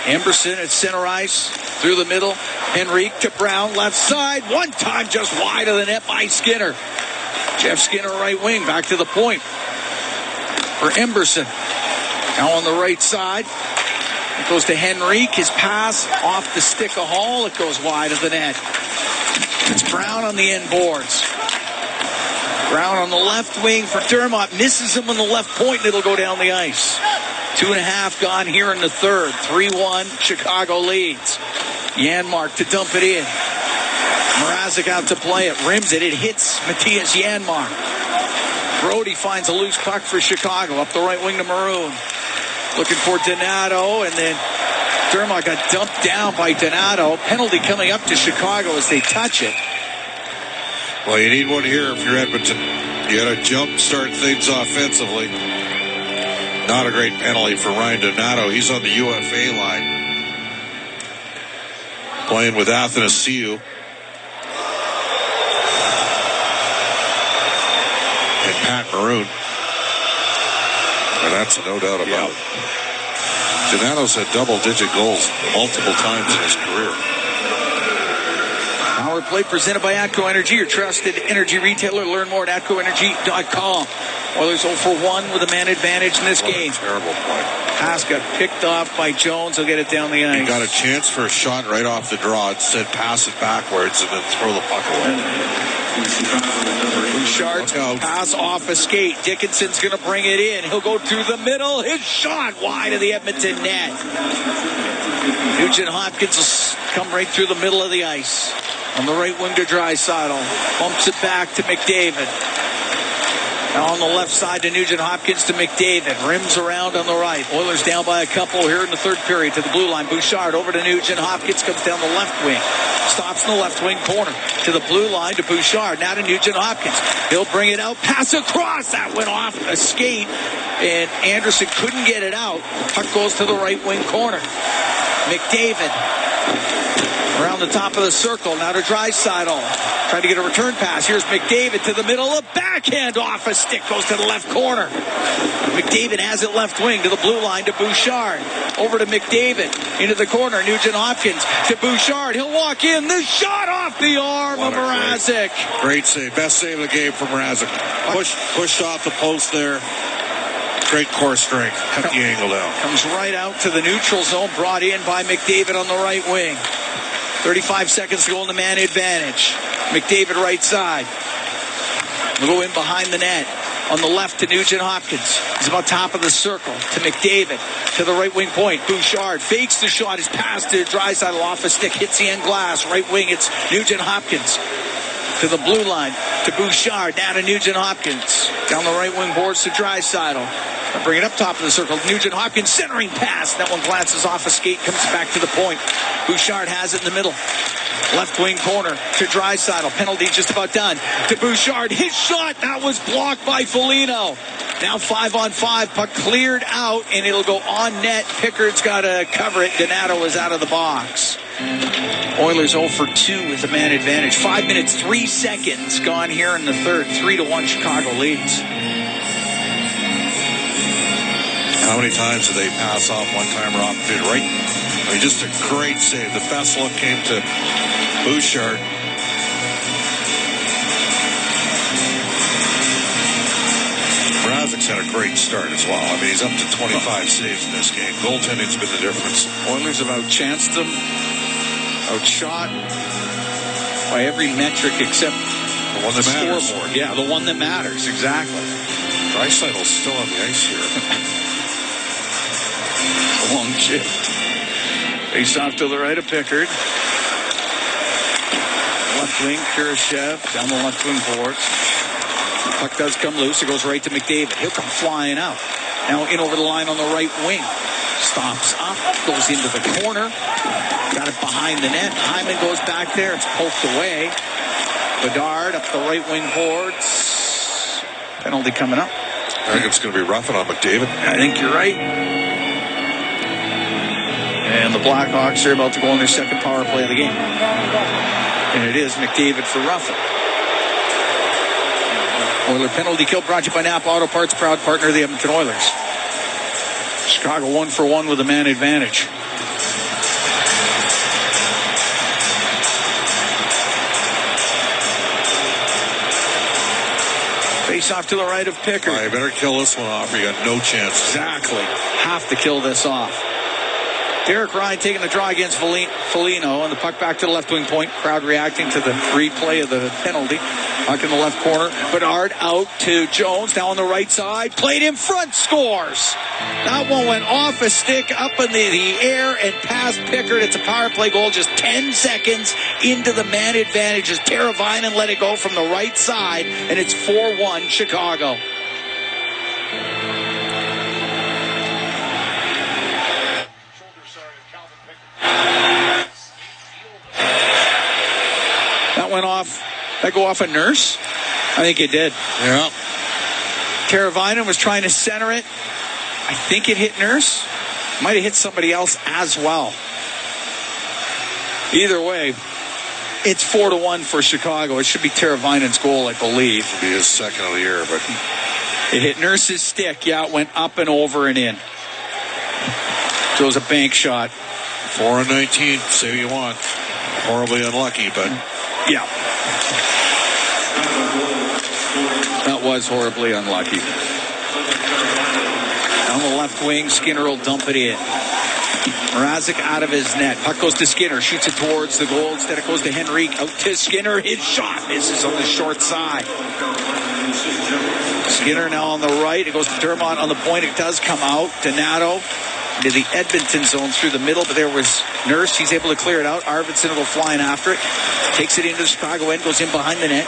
Emberson at center ice through the middle. Henrique to Brown, left side. One time just wide of the net by Skinner. Jeff Skinner right wing, back to the point for Emberson. Now on the right side, it goes to Henrique. His pass off the stick of Hall. It goes wide of the net. It's Brown on the end boards. Brown on the left wing for Dermott. Misses him on the left point, and it'll go down the ice. 2.5 gone here in the third. 3-1, Chicago leads. Janmark to dump it in. Mrazek out to play it. Rims it. It hits Matthias Janmark. Brody finds a loose puck for Chicago. Up the right wing to Maroon. Looking for Donato, and then Dermott got dumped down by Donato. Penalty coming up to Chicago as they touch it. Well, you need one here if you're Edmonton. You got to jump start things offensively. Not a great penalty for Ryan Donato. He's on the UFA line. Playing with Athanasiou. And Pat Maroon. And that's no doubt about it. Donato's had double-digit goals multiple times in his career. Power play presented by Atco Energy, your trusted energy retailer. Learn more at atcoenergy.com. Oilers 0 for 1 with a man advantage in this game. Terrible play. Pass got picked off by Jones. He'll get it down the ice. He got a chance for a shot right off the draw. It said pass it backwards and then throw the puck away. Bouchard's pass off a skate. Dickinson's going to bring it in. He'll go through the middle. His shot wide of the Edmonton net. Nugent Hopkins will come right through the middle of the ice. On the right wing to Draisaitl. Bumps it back to McDavid. Now on the left side to Nugent Hopkins to McDavid. Rims around on the right. Oilers down by a couple here in the third period to the blue line. Bouchard over to Nugent Hopkins. Comes down the left wing. Stops in the left wing corner. To the blue line to Bouchard. Now to Nugent Hopkins. He'll bring it out. Pass across. That went off a skate. And Anderson couldn't get it out. The puck goes to the right wing corner. McDavid. Around the top of the circle. Now to Draisaitl. Trying to get a return pass. Here's McDavid to the middle. A backhand off a stick. Goes to the left corner. McDavid has it left wing to the blue line to Bouchard. Over to McDavid. Into the corner. Nugent Hopkins to Bouchard. He'll walk in. The shot off the arm of Mrazek. Great save. Best save of the game from Mrazek. Pushed off the post there. Great core strength. Cut the angle down. Comes right out to the neutral zone. Brought in by McDavid on the right wing. 35 seconds to go in the man advantage. McDavid right side. We'll go in behind the net. On the left to Nugent Hopkins. He's about top of the circle to McDavid. To the right wing point. Bouchard fakes the shot. His pass to Draisaitl off a stick. Hits the end glass. Right wing. It's Nugent Hopkins. To the blue line. To Bouchard. Now to Nugent Hopkins. Down the right wing boards to Draisaitl. Bring it up top of the circle. Nugent Hopkins centering pass. That one glances off a skate. Comes back to the point. Bouchard has it in the middle. Left wing corner to Draisaitl. Penalty just about done. To Bouchard. His shot. That was blocked by Foligno. Now 5-on-5. Puck cleared out, and it'll go on net. Pickard's got to cover it. Donato is out of the box. Oilers 0 for 2 with the man advantage. 5 minutes, 3 seconds gone here in the third. 3-1 Chicago leads. How many times did they pass off one-timer opportunity? Right? I mean, just a great save. The best look came to Bouchard. Mrazek's had a great start as well. I mean, he's up to 25 saves in this game. Goaltending's been the difference. Oilers have outchanced them, outshot by every metric except the one that matters. Scoreboard. Yeah, the one that matters. Exactly. Draisaitl's still on the ice here. Long shift. Face off to the right of Pickard. Left wing, Kurashev down the left wing boards. Puck does come loose. It goes right to McDavid. He'll come flying out. Now in over the line on the right wing. Stops up, goes into the corner. Got it behind the net. Hyman goes back there. It's poked away. Bedard up the right wing boards. Penalty coming up. I think it's going to be roughing on McDavid. I think you're right. And the Blackhawks are about to go on their second power play of the game. And it is McDavid for roughing. Oiler penalty kill brought to you by Napa Auto Parts, proud partner of the Edmonton Oilers. Chicago 1 for 1 with a man advantage. Face off to the right of Pickard. You better kill this one off or you got no chance. Exactly. Have to kill this off. Derek Ryan taking the draw against Foligno, and the puck back to the left wing point. Crowd reacting to the replay of the penalty. Puck in the left corner. Bedard out to Jones. Now on the right side. Played in front. Scores. That one went off a stick up in the air and past Pickard. It's a power play goal just 10 seconds into the man advantage as Teravainen let it go from the right side, and it's 4-1 Chicago. That went off That go off a Nurse? I think it did. Yeah. Teravainen was trying to center it. I think it hit Nurse. Might have hit somebody else as well. Either way, it's 4-1 for Chicago. It should be Teravainen's goal, I believe. It'll be his second of the year, but it hit Nurse's stick. Yeah, it went up and over and in. So it was a bank shot. 4-19. Say what you want. Horribly unlucky, but yeah. That was horribly unlucky. On the left wing, Skinner will dump it in. Mrazek out of his net. Puck goes to Skinner. Shoots it towards the goal. Instead it goes to Henrique. Out to Skinner. His shot misses on the short side. Skinner now on the right. It goes to Dermott on the point. It does come out. Donato into the Edmonton zone through the middle, but there was Nurse. He's able to clear it out. Arvidsson will go flying after it. Takes it into the Chicago end. Goes in behind the net.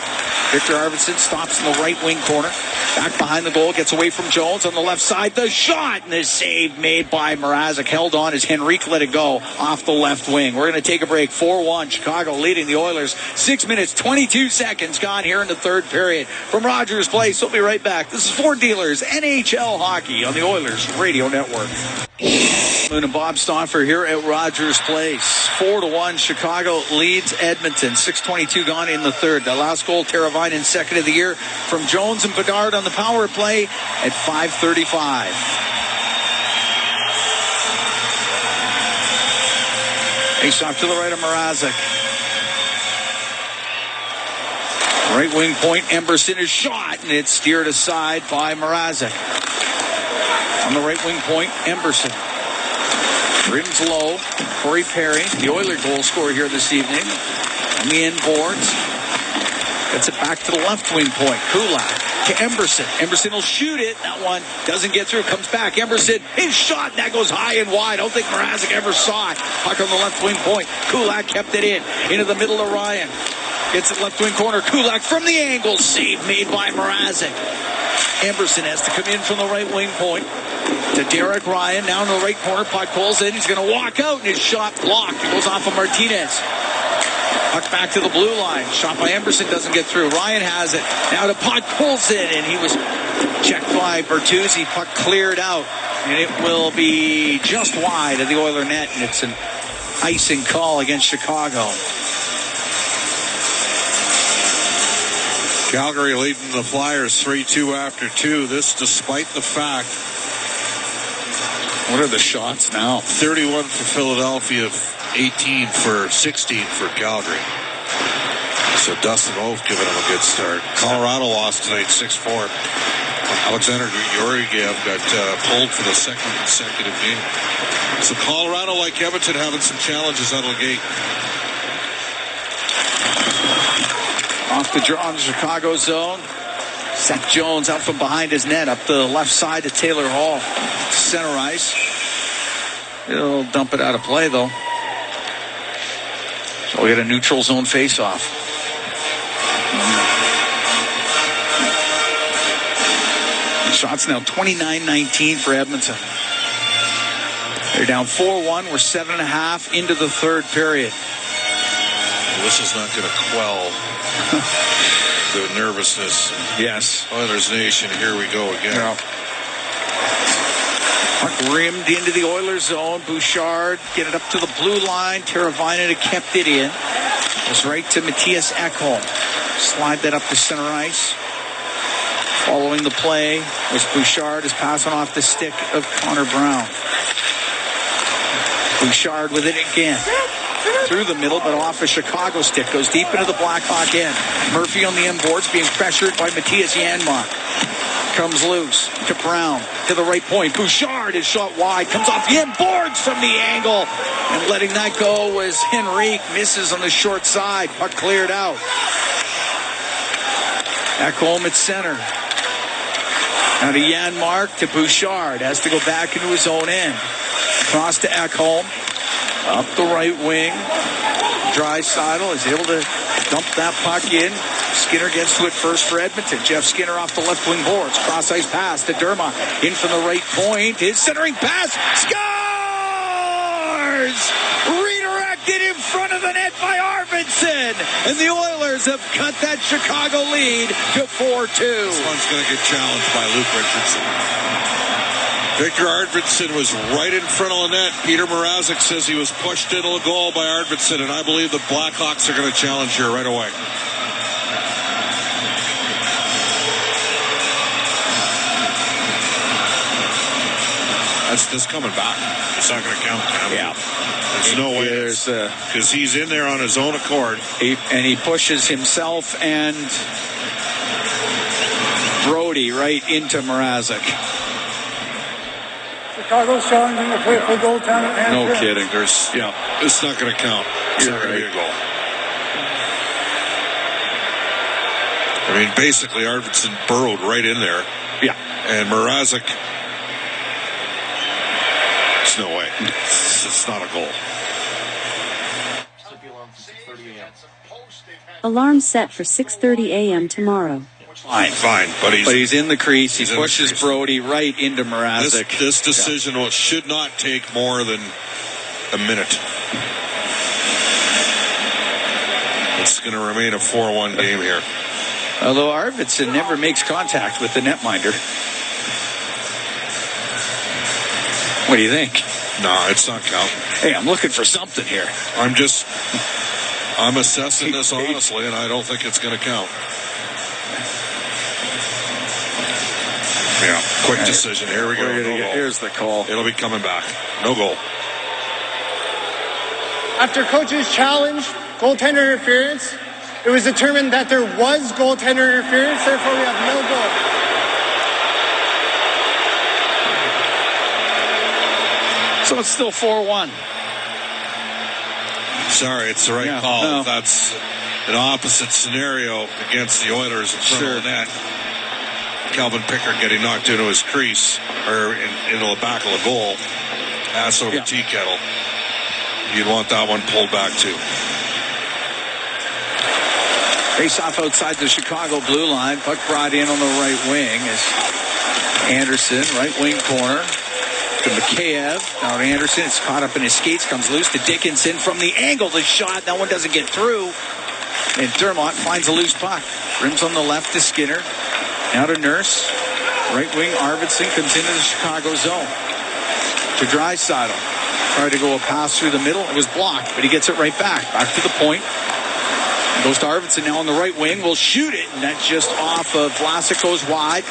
Victor Arvidsson stops in the right wing corner. Back behind the goal. Gets away from Jones on the left side. The shot and the save made by Mrazek. Held on as Henrique let it go off the left wing. We're going to take a break. 4-1. Chicago leading the Oilers. 6 minutes, 22 seconds gone here in the third period. From Rogers Place, we'll be right back. This is Ford Dealers NHL Hockey on the Oilers Radio Network. Moon and Bob Stauffer here at Rogers Place. 4-1. Chicago leads Edmonton. 6:22 gone in the third. The last goal, Teravainen, second of the year from Jones and Bedard on the power play at 5:35. Face off to the right of Mrazek. Right wing point, Emberson is shot, and it's steered aside by Mrazek. On the right wing point, Emberson. Rims low, Corey Perry, the Oiler goal scorer here this evening. On the end boards. Gets it back to the left wing point. Kulak to Emberson. Emberson will shoot it. That one doesn't get through. Comes back. Emberson, his shot. That goes high and wide. I don't think Mrazek ever saw it. Puck on the left wing point. Kulak kept it in. Into the middle of Ryan. Gets it left wing corner. Kulak from the angle. Save made by Mrazek. Emberson has to come in from the right wing point. To Derek Ryan, now in the right corner. Puck pulls in. He's going to walk out, and his shot blocked. It goes off of Martinez. Puck back to the blue line. Shot by Emberson doesn't get through. Ryan has it. Now the puck pulls in, and he was checked by Bertuzzi. Puck cleared out, and it will be just wide of the Oiler net, and it's an icing call against Chicago. Calgary leading the Flyers 3-2 after 2. This despite the fact. What are the shots now? 31 for Philadelphia, 16 for Calgary. So Dustin Wolf giving them a good start. Colorado lost tonight 6-4. Alexander Georgiev got pulled for the second consecutive game. So Colorado, like Edmonton, having some challenges out of the gate. Off the draw in the Chicago zone. Seth Jones out from behind his net, up the left side to Taylor Hall. Center ice. He'll dump it out of play, though. So we get a neutral zone face-off. Shots now 29-19 for Edmonton. They're down 4-1. We're 7.5 into the third period. Well, this is not going to quell the nervousness. Yes. Oilers Nation, here we go again. Yeah. Puck rimmed into the Oilers zone. Bouchard get it up to the blue line. Teravainen had kept it in. Goes right to Matthias Ekholm. Slide that up to center ice. Following the play was Bouchard is passing off the stick of Connor Brown. Bouchard with it again. Through the middle, but off a Chicago stick. Goes deep into the Blackhawk end. Murphy on the end boards being pressured by Matthias Janmark. Comes loose to Brown. To the right point. Bouchard is shot wide. Comes off the end boards from the angle. And letting that go was Henrique. Misses on the short side. Puck cleared out. Ekholm at center. Now to Janmark to Bouchard. Has to go back into his own end. Across to Ekholm. Up the right wing. Draisaitl is able to dump that puck in. Skinner gets to it first for Edmonton. Jeff Skinner off the left wing boards. Cross ice pass to Dermott. In from the right point. His centering pass. Scores! Redirected in front of the net by Arvidsson. Arvidsson, and the Oilers have cut that Chicago lead to 4-2. This one's going to get challenged by Luke Richardson. Victor Arvidsson was right in front of the net. Peter Mrazek says he was pushed into a goal by Arvidsson, and I believe the Blackhawks are going to challenge here right away. That's coming back. It's not going to count. Yeah. There's no way. Because he's in there on his own accord. And he pushes himself and Brody right into Mrazek. Chicago's challenging to play for goaltender. No kidding. It's not going to count. It's not going to be a goal. I mean, basically, Arvidsson burrowed right in there. Yeah. And Mrazek, there's no way. It's not a goal. Alarm set for 6:30 a.m. tomorrow. Fine. But he's in the crease. He pushes Brody right into Mrazek. This decision should not take more than a minute. It's going to remain a 4-1 game here. Although Arvidsson never makes contact with the netminder. What do you think? No, it's not counting. Hey, I'm looking for something here. I'm assessing this honestly, and I don't think it's going to count. Yeah, quick decision. Here we go. Here's the call. It'll be coming back. No goal. After coach's challenge, goaltender interference, it was determined that there was goaltender interference, therefore we have no goal. So it's still 4-1. Sorry, it's the right call. No. That's an opposite scenario against the Oilers in front of the net. Calvin Pickard getting knocked into his crease, or into the back of the goal. Pass over tea kettle. You'd want that one pulled back too. Face off outside the Chicago blue line. Puck brought in on the right wing is Anderson, right wing corner. To Mikheyev. Now to Anderson. It's caught up in his skates. Comes loose to Dickinson from the angle. The shot. That one doesn't get through. And Dermott finds a loose puck. Rims on the left to Skinner. Now to Nurse. Right wing Arvidsson comes into the Chicago zone. To Draisaitl. Tried to go a pass through the middle. It was blocked, but he gets it right back. Back to the point. Goes to Arvidsson now on the right wing. Will shoot it. And that's just off of Vlasic, goes wide.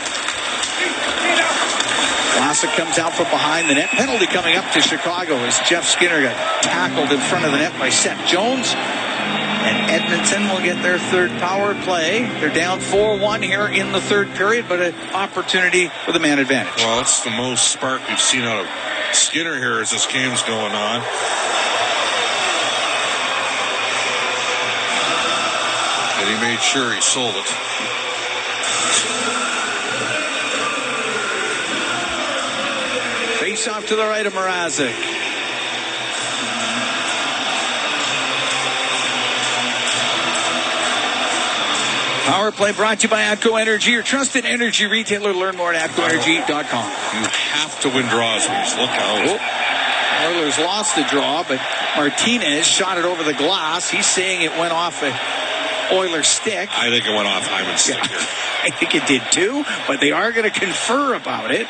Vlasic comes out from behind the net. Penalty coming up to Chicago as Jeff Skinner got tackled in front of the net by Seth Jones. And Edmonton will get their third power play. They're down 4-1 here in the third period, but an opportunity with a man advantage. Well, it's the most spark we've seen out of Skinner here as this game's going on. And he made sure he sold it. Face off to the right of Mrazek. Power play brought to you by ATCO Energy, your trusted energy retailer. Learn more at ATCOenergy.com. You have to win draws, please. Look out. Oilers lost the draw, but Martinez shot it over the glass. He's saying it went off a Oilers stick. I think it went off Hyman's stick here. I think it did too, but they are going to confer about it.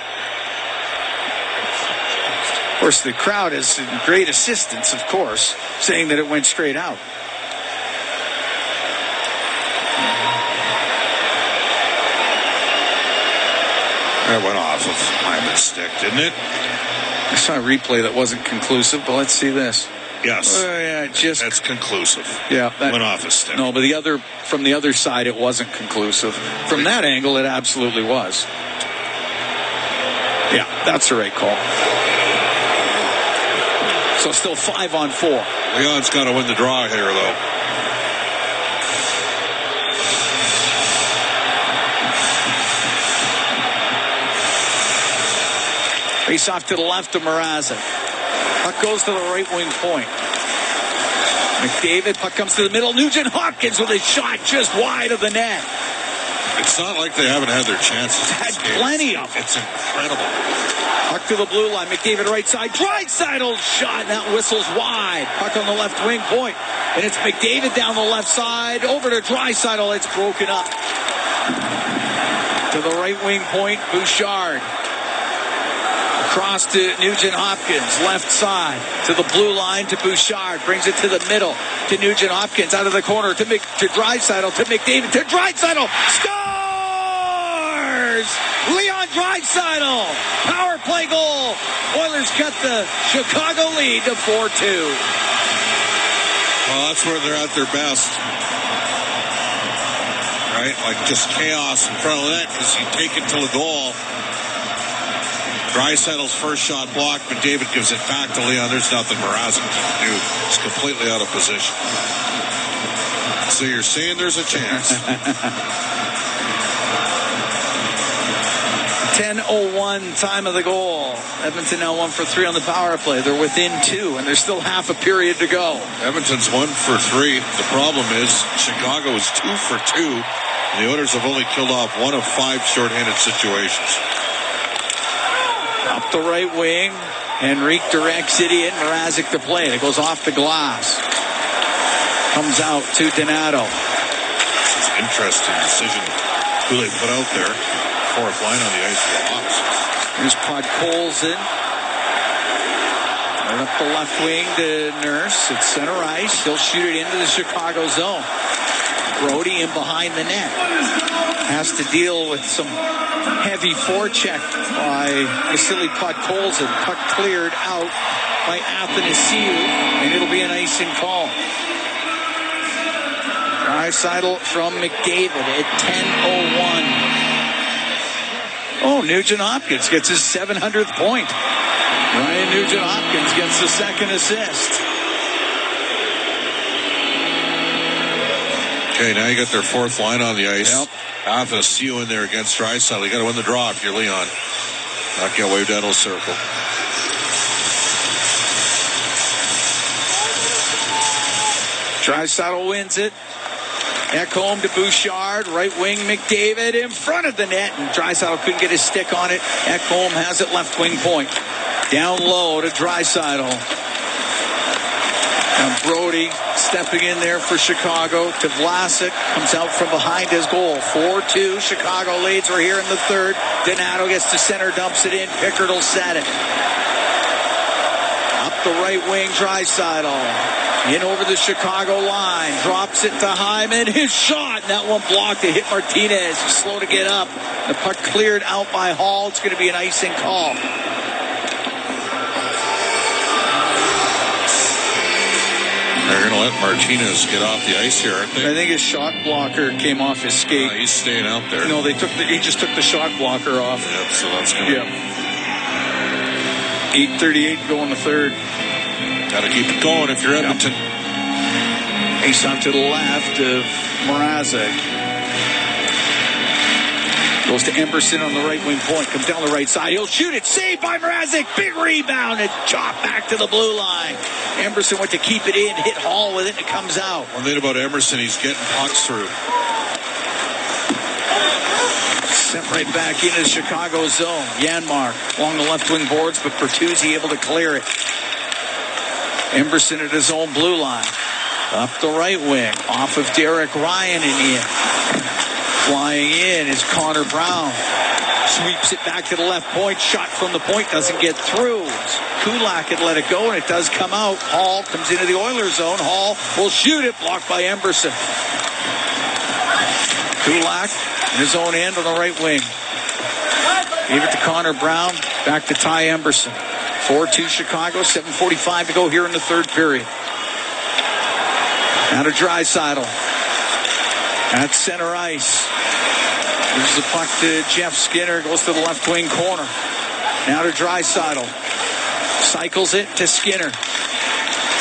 Of course, the crowd has great assistance, of course, saying that it went straight out. It went off of Hyman's stick, didn't it? I saw a replay that wasn't conclusive, but let's see this. Yes. That's conclusive. Yeah. That went off his stick. No, but from the other side, it wasn't conclusive. From that angle, it absolutely was. Yeah, that's the right call. So still 5-on-4. Leon's got to win the draw here, though. Face off to the left of Mrazek. Puck goes to the right wing point. McDavid, puck comes to the middle. Nugent Hopkins with a shot just wide of the net. It's not like they haven't had their chances. Had plenty of it. It's incredible. Puck to the blue line. McDavid right side. Draisaitl shot. And that whistles wide. Puck on the left wing point. And it's McDavid down the left side. Over to Draisaitl. It's broken up. To the right wing point. Bouchard. Across to Nugent-Hopkins. Left side. To the blue line to Bouchard. Brings it to the middle. To Nugent-Hopkins. Out of the corner. To Draisaitl. To McDavid. To Draisaitl. Scores! Leon Draisaitl. Power play goal. Oilers cut the Chicago lead to 4-2. Well, that's where they're at their best. Right? Like just chaos in front of the net because you take it to the goal. Draisaitl's first shot blocked, but David gives it back to Leon. There's nothing Mrazek can do. It's completely out of position. So you're saying there's a chance. 10:01 time of the goal. Edmonton now 1 for 3 on the power play. They're within 2, and there's still half a period to go. Edmonton's 1 for 3. The problem is Chicago is 2 for 2. The Oilers have only killed off 1 of 5 shorthanded situations. Up the right wing. Henrique directs it in. Mrazek to play. It goes off the glass. Comes out to Donato. This is an interesting decision who they put out there. Fourth line on the ice for the Hawks. Here's Podkolzin. Right up the left wing to Nurse. It's center ice. He'll shoot it into the Chicago zone. Brody in behind the net. Has to deal with some heavy forecheck by Vasily Podkolzin. Puck cleared out by Athanasiou, and it'll be an icing call. Draisaitl from McDavid at 10:01. Oh, Nugent-Hopkins gets his 700th point. Ryan Nugent-Hopkins gets the second assist. Okay, now you got their fourth line on the ice. Yep. Athanasiou in there against Draisaitl. You got to win the draw if you're Leon. Not get waved out of the circle. Draisaitl wins it. Ekholm to Bouchard, right wing McDavid in front of the net, and Draisaitl couldn't get his stick on it. Ekholm has it left wing point. Down low to Draisaitl. And Brody stepping in there for Chicago to Vlasic. Comes out from behind his goal. 4-2. Chicago leads. We're here in the third. Donato gets to center, dumps it in. Pickard will set it. Up the right wing, Draisaitl. In over the Chicago line. Drops it to Hyman. His shot. And that one blocked. It hit Martinez. He's slow to get up. The puck cleared out by Hall. It's going to be an icing call. They're going to let Martinez get off the ice here, aren't they? I think his shot blocker came off his skate. He's staying out there. No, he just took the shot blocker off. Yep, so that's going to... Yep. 8:38 to go in the third. Got to keep it going if you're Edmonton. Ace out to the left of Mrazek. Goes to Emberson on the right wing point. Comes down the right side. He'll shoot it. Saved by Mrazek. Big rebound. And chopped back to the blue line. Emberson went to keep it in. Hit Hall with it. And it comes out. One thing about Emerson, he's getting pucks through. Sent right back into the Chicago zone. Janmark along the left wing boards, but Bertuzzi able to clear it. Emberson at his own blue line. Up the right wing. Off of Derek Ryan and in. Flying in is Connor Brown. Sweeps it back to the left point. Shot from the point doesn't get through. Kulak had let it go, and it does come out. Hall comes into the Oilers zone. Hall will shoot it. Blocked by Emberson. Kulak in his own end on the right wing. Gave it to Connor Brown. Back to Ty Emberson. 4-2 Chicago. 7:45 to go here in the third period. Now to Draisaitl. At center ice. Gives the puck to Jeff Skinner. Goes to the left wing corner. Now to Draisaitl. Cycles it to Skinner.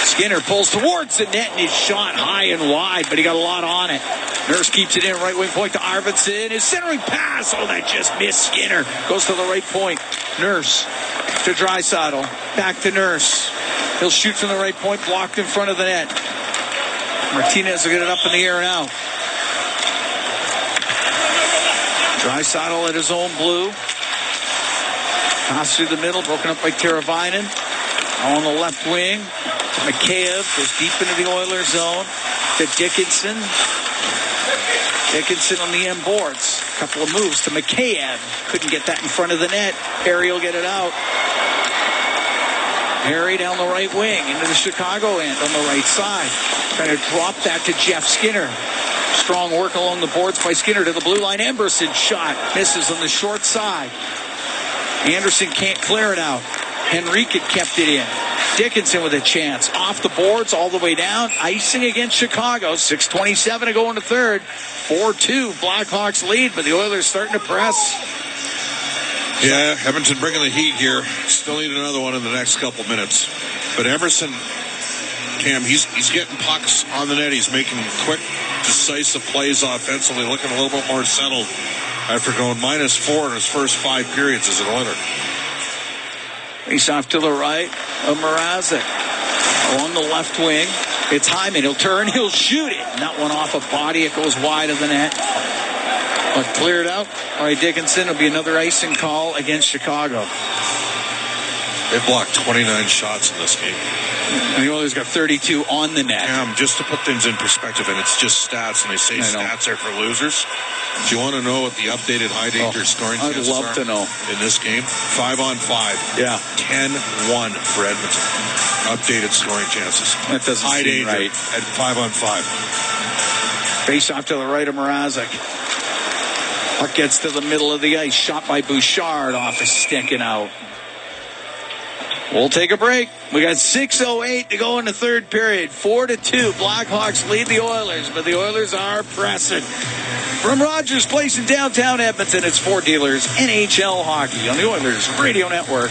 Skinner pulls towards the net and he's shot high and wide, but he got a lot on it. Nurse keeps it in right wing point to Arvidsson. His centering pass. Oh, that just missed Skinner. Goes to the right point. Nurse to Draisaitl. Back to Nurse. He'll shoot from the right point. Blocked in front of the net. Martinez will get it up in the air and out. Draisaitl at his own blue. Pass through the middle, broken up by Teravainen. On the left wing to Mikheyev. Goes deep into the Oilers zone to Dickinson. Dickinson on the end boards. A couple of moves to Mikheyev. Couldn't get that in front of the net. Perry will get it out. Perry down the right wing into the Chicago end on the right side. Trying to drop that to Jeff Skinner. Strong work along the boards by Skinner to the blue line. Emberson shot. Misses on the short side. Anderson can't clear it out. Henrique kept it in. Dickinson with a chance. Off the boards all the way down. Icing against Chicago. 6:27 to go in the third. 4-2. Blackhawks lead, but the Oilers starting to press. Yeah, Edmonton bringing the heat here. Still need another one in the next couple minutes. But Emerson, Cam, he's getting pucks on the net. He's making quick, decisive plays offensively, looking a little bit more settled after going -4 in his first 5 periods as an Oiler. Face off to the right of Mrazek. Along the left wing, it's Hyman. He'll turn, he'll shoot it. And that one off a body. It goes wide of the net. But cleared out by Dickinson. It'll be another icing call against Chicago. They blocked 29 shots in this game. And the Oilers got 32 on the net. Just to put things in perspective, and it's just stats, and they say stats are for losers. Do you want to know what the updated high danger scoring chances are? I'd love to know. In this game, 5-on-5. Yeah. 10-1 for Edmonton. Updated scoring chances. That doesn't high seem danger right. At 5-on-5. Face off to the right of Mrazek. Puck gets to the middle of the ice. Shot by Bouchard off his sticking out. We'll take a break. We got 6:08 to go in the third period. 4-2. Blackhawks lead the Oilers, but the Oilers are pressing. From Rogers Place in downtown Edmonton, it's Ford Dealers NHL Hockey on the Oilers Radio Network.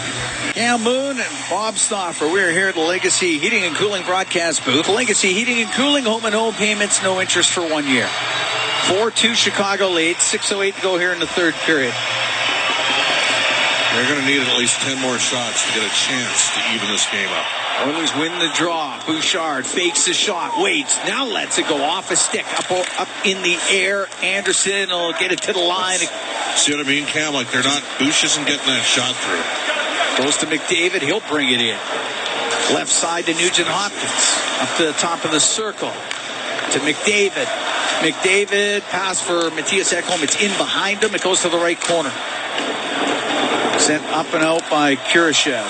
Cam Moon and Bob Stauffer. We're here at the Legacy Heating and Cooling broadcast booth. Legacy Heating and Cooling, home and home payments, no interest for 1 year. 4-2 Chicago lead. 6:08 to go here in the third period. They're going to need at least 10 more shots to get a chance to even this game up. Oilers win the draw. Bouchard fakes the shot, waits, now lets it go off a stick, up in the air. Anderson will get it to the line. See what I mean, Cam? Like Bouch isn't getting that shot through. Goes to McDavid, he'll bring it in. Left side to Nugent Hopkins, up to the top of the circle to McDavid. McDavid, pass for Matthias Ekholm. It's in behind him. It goes to the right corner. Sent up and out by Kurashev.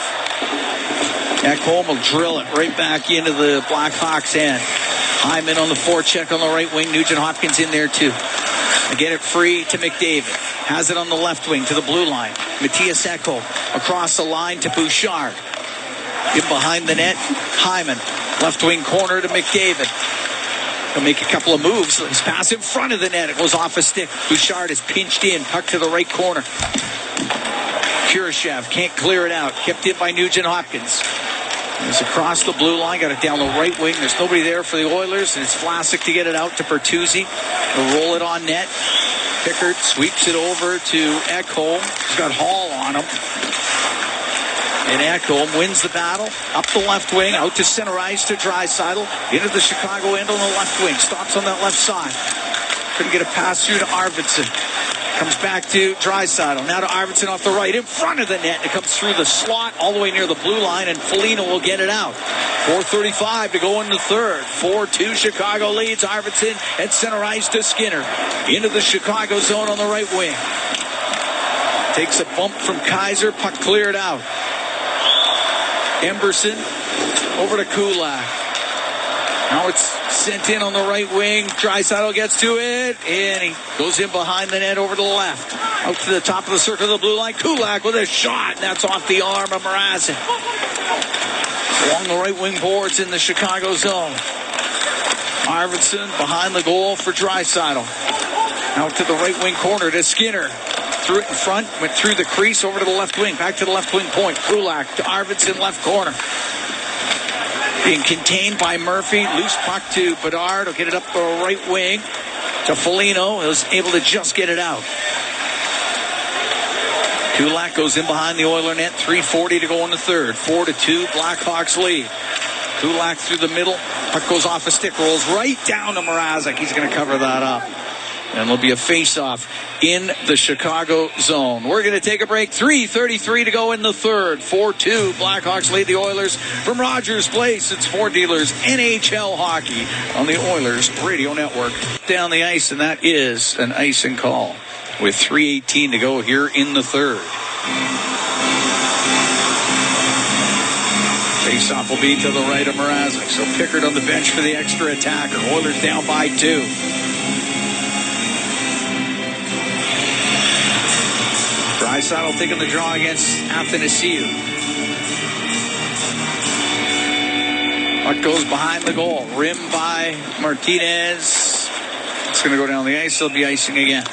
Ekholm will drill it right back into the Blackhawks end. Hyman on the forecheck on the right wing. Nugent Hopkins in there too. They get it free to McDavid. Has it on the left wing to the blue line. Matthias Ekholm across the line to Bouchard. In behind the net, Hyman. Left wing corner to McDavid. He'll make a couple of moves. His pass in front of the net. It goes off a stick. Bouchard is pinched in. Puck to the right corner. Kurashev can't clear it out. Kept in by Nugent Hopkins. It's across the blue line. Got it down the right wing. There's nobody there for the Oilers. And it's Vlasic to get it out to Bertuzzi. They'll roll it on net. Pickard sweeps it over to Ekholm. He's got Hall on him. And Ekholm wins the battle. Up the left wing. Out to center ice to Draisaitl. Into the Chicago end on the left wing. Stops on that left side. Couldn't get a pass through to Arvidsson. Comes back to Draisaitl. Now to Arvidsson off the right. In front of the net. It comes through the slot all the way near the blue line. And Foligno will get it out. 4:35 to go in the third. 4-2 Chicago leads. Arvidsson at center ice to Skinner. Into the Chicago zone on the right wing. Takes a bump from Kaiser. Puck cleared out. Emberson over to Kulak. Now it's sent in on the right wing. Draisaitl gets to it, and he goes in behind the net over to the left. Out to the top of the circle of the blue line. Kulak with a shot, and that's off the arm of Mrazek. Along the right wing boards in the Chicago zone. Arvidsson behind the goal for Draisaitl. Out to the right wing corner to Skinner. Threw it in front, went through the crease over to the left wing. Back to the left wing point. Kulak to Arvidsson, left corner. Being contained by Murphy. Loose puck to Bedard. He'll get it up the right wing to Foligno. He was able to just get it out. Kulak goes in behind the Oiler net. 3:40 to go in the third. 4-2 Blackhawks lead. Kulak through the middle. Puck goes off a stick. Rolls right down to Mrazek. He's going to cover that up. And there'll be a face-off in the Chicago zone. We're going to take a break. 3:33 to go in the third. 4-2. Blackhawks lead the Oilers from Rogers Place. It's Ford Dealers NHL hockey on the Oilers Radio Network. Down the ice, and that is an icing call with 3:18 to go here in the third. Face-off will be to the right of Mrazek. So Pickard on the bench for the extra attacker. Oilers down by 2. Draisaitl taking the draw against Athanasiou. Puck goes behind the goal. Rim by Martinez. It's going to go down the ice. They'll be icing again.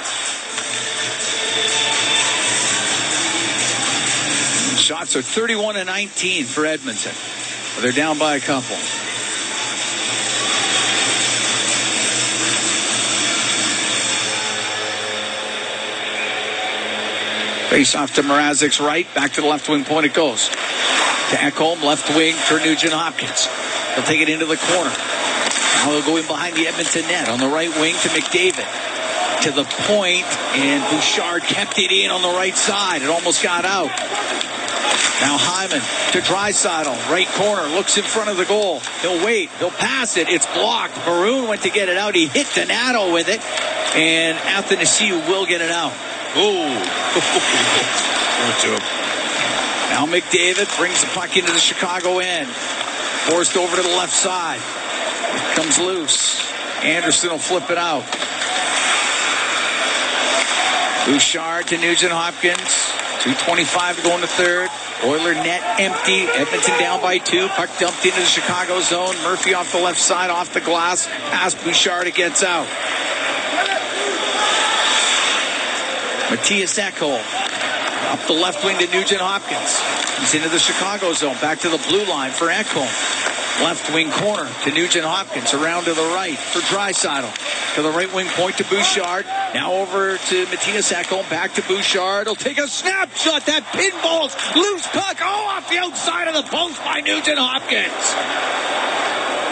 Shots are 31-19 for Edmonton. They're down by a couple. Face off to Mrazek's right. Back to the left wing point it goes. To Ekholm, left wing for Nugent-Hopkins. They'll take it into the corner. Now they'll go in behind the Edmonton net. On the right wing to McDavid. To the point, and Bouchard kept it in on the right side. It almost got out. Now Hyman to Draisaitl. Right corner. Looks in front of the goal. He'll wait. He'll pass it. It's blocked. Maroon went to get it out. He hit Donato with it. And Athanasiou will get it out. Now McDavid brings the puck into the Chicago end. Forced over to the left side. Comes loose. Anderson will flip it out. Bouchard to Nugent-Hopkins. 2:25 to go in the third. Oiler net empty. Edmonton down by 2. Puck dumped into the Chicago zone. Murphy off the left side, off the glass. Past Bouchard, it gets out. Matthias Ekholm up the left wing to Nugent-Hopkins. He's into the Chicago zone. Back to the blue line for Ekholm. Left wing corner to Nugent-Hopkins. Around to the right for Draisaitl. To the right wing point to Bouchard. Now over to Matthias Ekholm. Back to Bouchard. He'll take a snapshot. That pinballs. Loose puck. Oh, off the outside of the post by Nugent-Hopkins.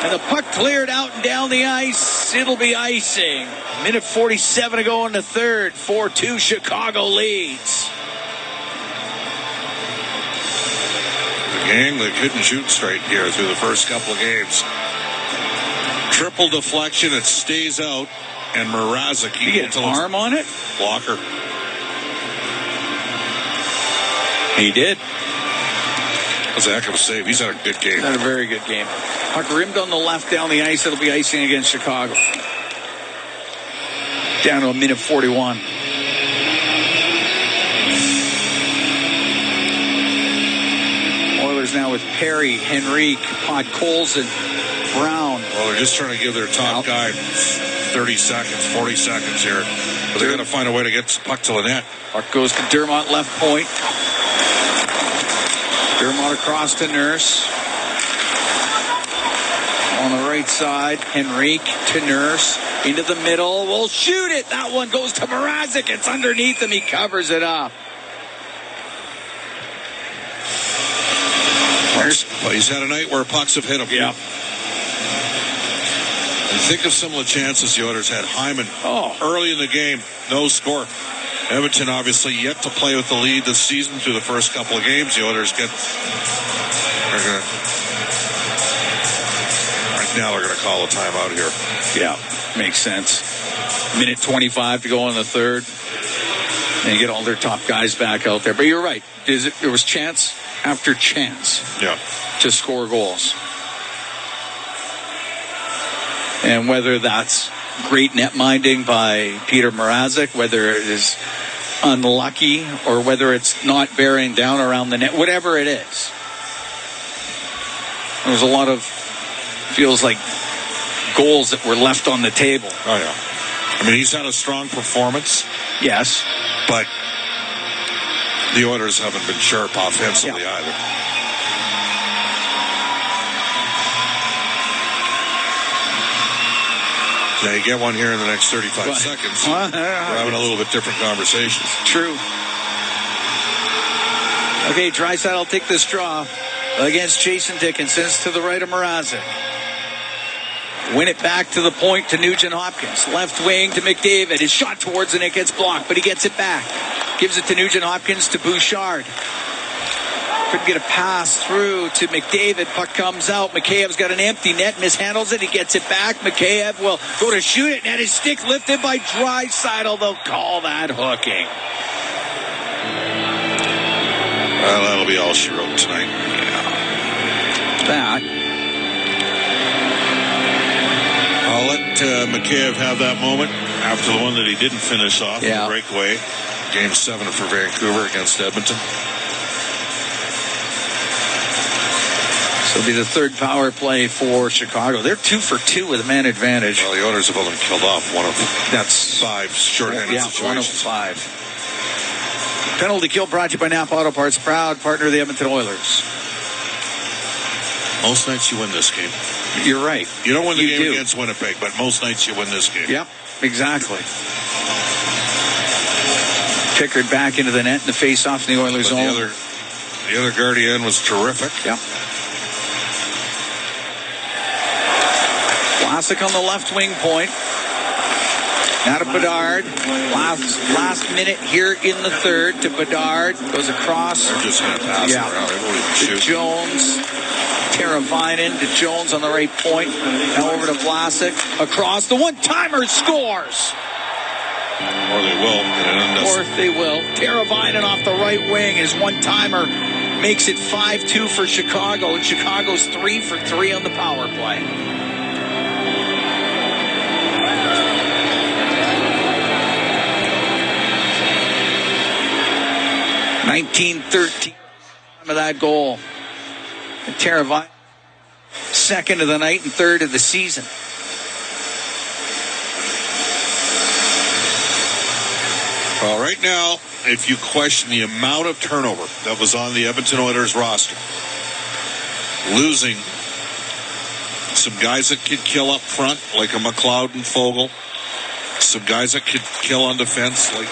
And the puck cleared out and down the ice. It'll be icing. Minute 47 to go in the third. 4-2 Chicago leads. The gang that couldn't shoot straight here through the first couple of games. Triple deflection. It stays out. And Mrazek. He get an arm on it? Blocker. He did. That's a heck of a save. He's had a good game. He's had a very good game. Puck rimmed on the left down the ice. It'll be icing against Chicago. Down to a minute 41. Oilers now with Perry, Henrique, Podkolzin, Brown. Well, they're just trying to give their top guy 30 seconds, 40 seconds here. But they're going to find a way to get the puck to the net. Puck goes to Dermott, left point. Dermott across to Nurse. On the right side, Henrique to Nurse. Into the middle. We'll shoot it. That one goes to Mrazek. It's underneath him. He covers it up. Well, he's had a night where pucks have hit him. Yeah. And think of some of the chances the Oilers had. Hyman, early in the game, no score. Edmonton obviously yet to play with the lead this season through the first couple of games. The Oilers now they're going to call a timeout here. Yeah, makes sense. Minute 25 to go in the third. And you get all their top guys back out there. But you're right. There was chance after chance to score goals. And whether that's great net minding by Peter Mrazek, whether it is unlucky, or whether it's not bearing down around the net, whatever it is. There's a lot of, feels like, goals that were left on the table. Oh, yeah. I mean, he's had a strong performance. Yes. But the Oilers haven't been sharp offensively either. Now you get one here in the next 35 seconds. We're having a little bit different conversations. True. Okay, Draisaitl will take this draw against Jason Dickinson to the right of Mrazek. Win it back to the point to Nugent Hopkins. Left wing to McDavid. His shot towards the net gets blocked, but he gets it back. Gives it to Nugent Hopkins to Bouchard. Couldn't get a pass through to McDavid. Puck comes out. Mikheyev's got an empty net. Mishandles it. He gets it back. Mikheyev will go to shoot it. And his stick lifted by Draisaitl. They'll call that hooking. Well, that'll be all she wrote tonight. That. I'll let Mikheyev have that moment after the one that he didn't finish off in the breakaway. Game 7 for Vancouver against Edmonton. So it'll be the third power play for Chicago. They're 2 for 2 with a man advantage. Well, the Oilers have only killed off one of 5 shorthanded situations. 1 of 5. Penalty kill brought to you by Napa Auto Parts, proud partner of the Edmonton Oilers. Most nights you win this game. You're right. You don't win the game against Winnipeg, but most nights you win this game. Yep, exactly. Pickard back into the net in the face-off in the Oilers' zone. The other Guardian was terrific. Yep. Vlasic on the left wing point. Now to Bedard. Last minute here in the third to Bedard. Goes across. They're just going to pass around. They won't even shoot. To Jones. Teravainen to Jones on the right point. Now over to Vlasic. Across. The one-timer scores. Or they will. Or they will. Teravainen off the right wing. His one-timer makes it 5-2 for Chicago. And Chicago's 3 for 3 on the power play. 19-13 of that goal. And Teravainen, second of the night and third of the season. Well, right now, if you question the amount of turnover that was on the Edmonton Oilers roster, losing some guys that could kill up front, like a McLeod and Fogle, some guys that could kill on defense, like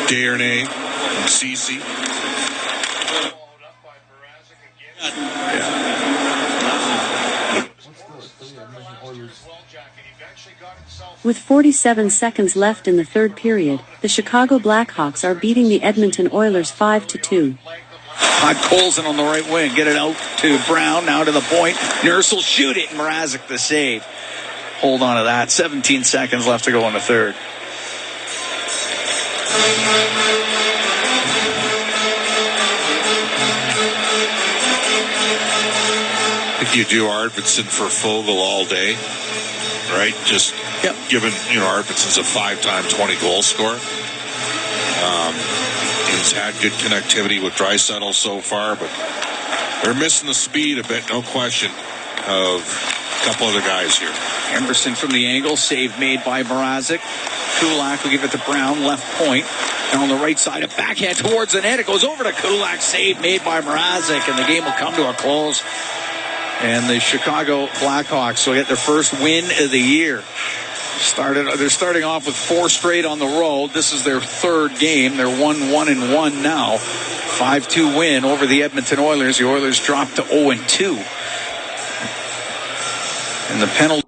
Desharnais and Ceci. With 47 seconds left in the third period, the Chicago Blackhawks are beating the Edmonton Oilers 5-2. Colson on the right wing. Get it out to Brown. Now to the point. Nurse will shoot it. Mrazek the save. Hold on to that. 17 seconds left to go in the third. I think you do Arvidsson for Fogle all day, right? Just given, Arvidsson's a 5-time 20-goal scorer. He's had good connectivity with Draisaitl so far, but they're missing the speed a bit, no question, of a couple other guys here. Emerson from the angle, save made by Mrazek. Kulak will give it to Brown, left point. And on the right side, a backhand towards the net. It goes over to Kulak, save made by Mrazek, and the game will come to a close. And the Chicago Blackhawks will get their first win of the year. They're starting off with 4 straight on the road. This is their third game. They're 1-1-1 now. 5-2 win over the Edmonton Oilers. The Oilers dropped to 0-2. And the penalty.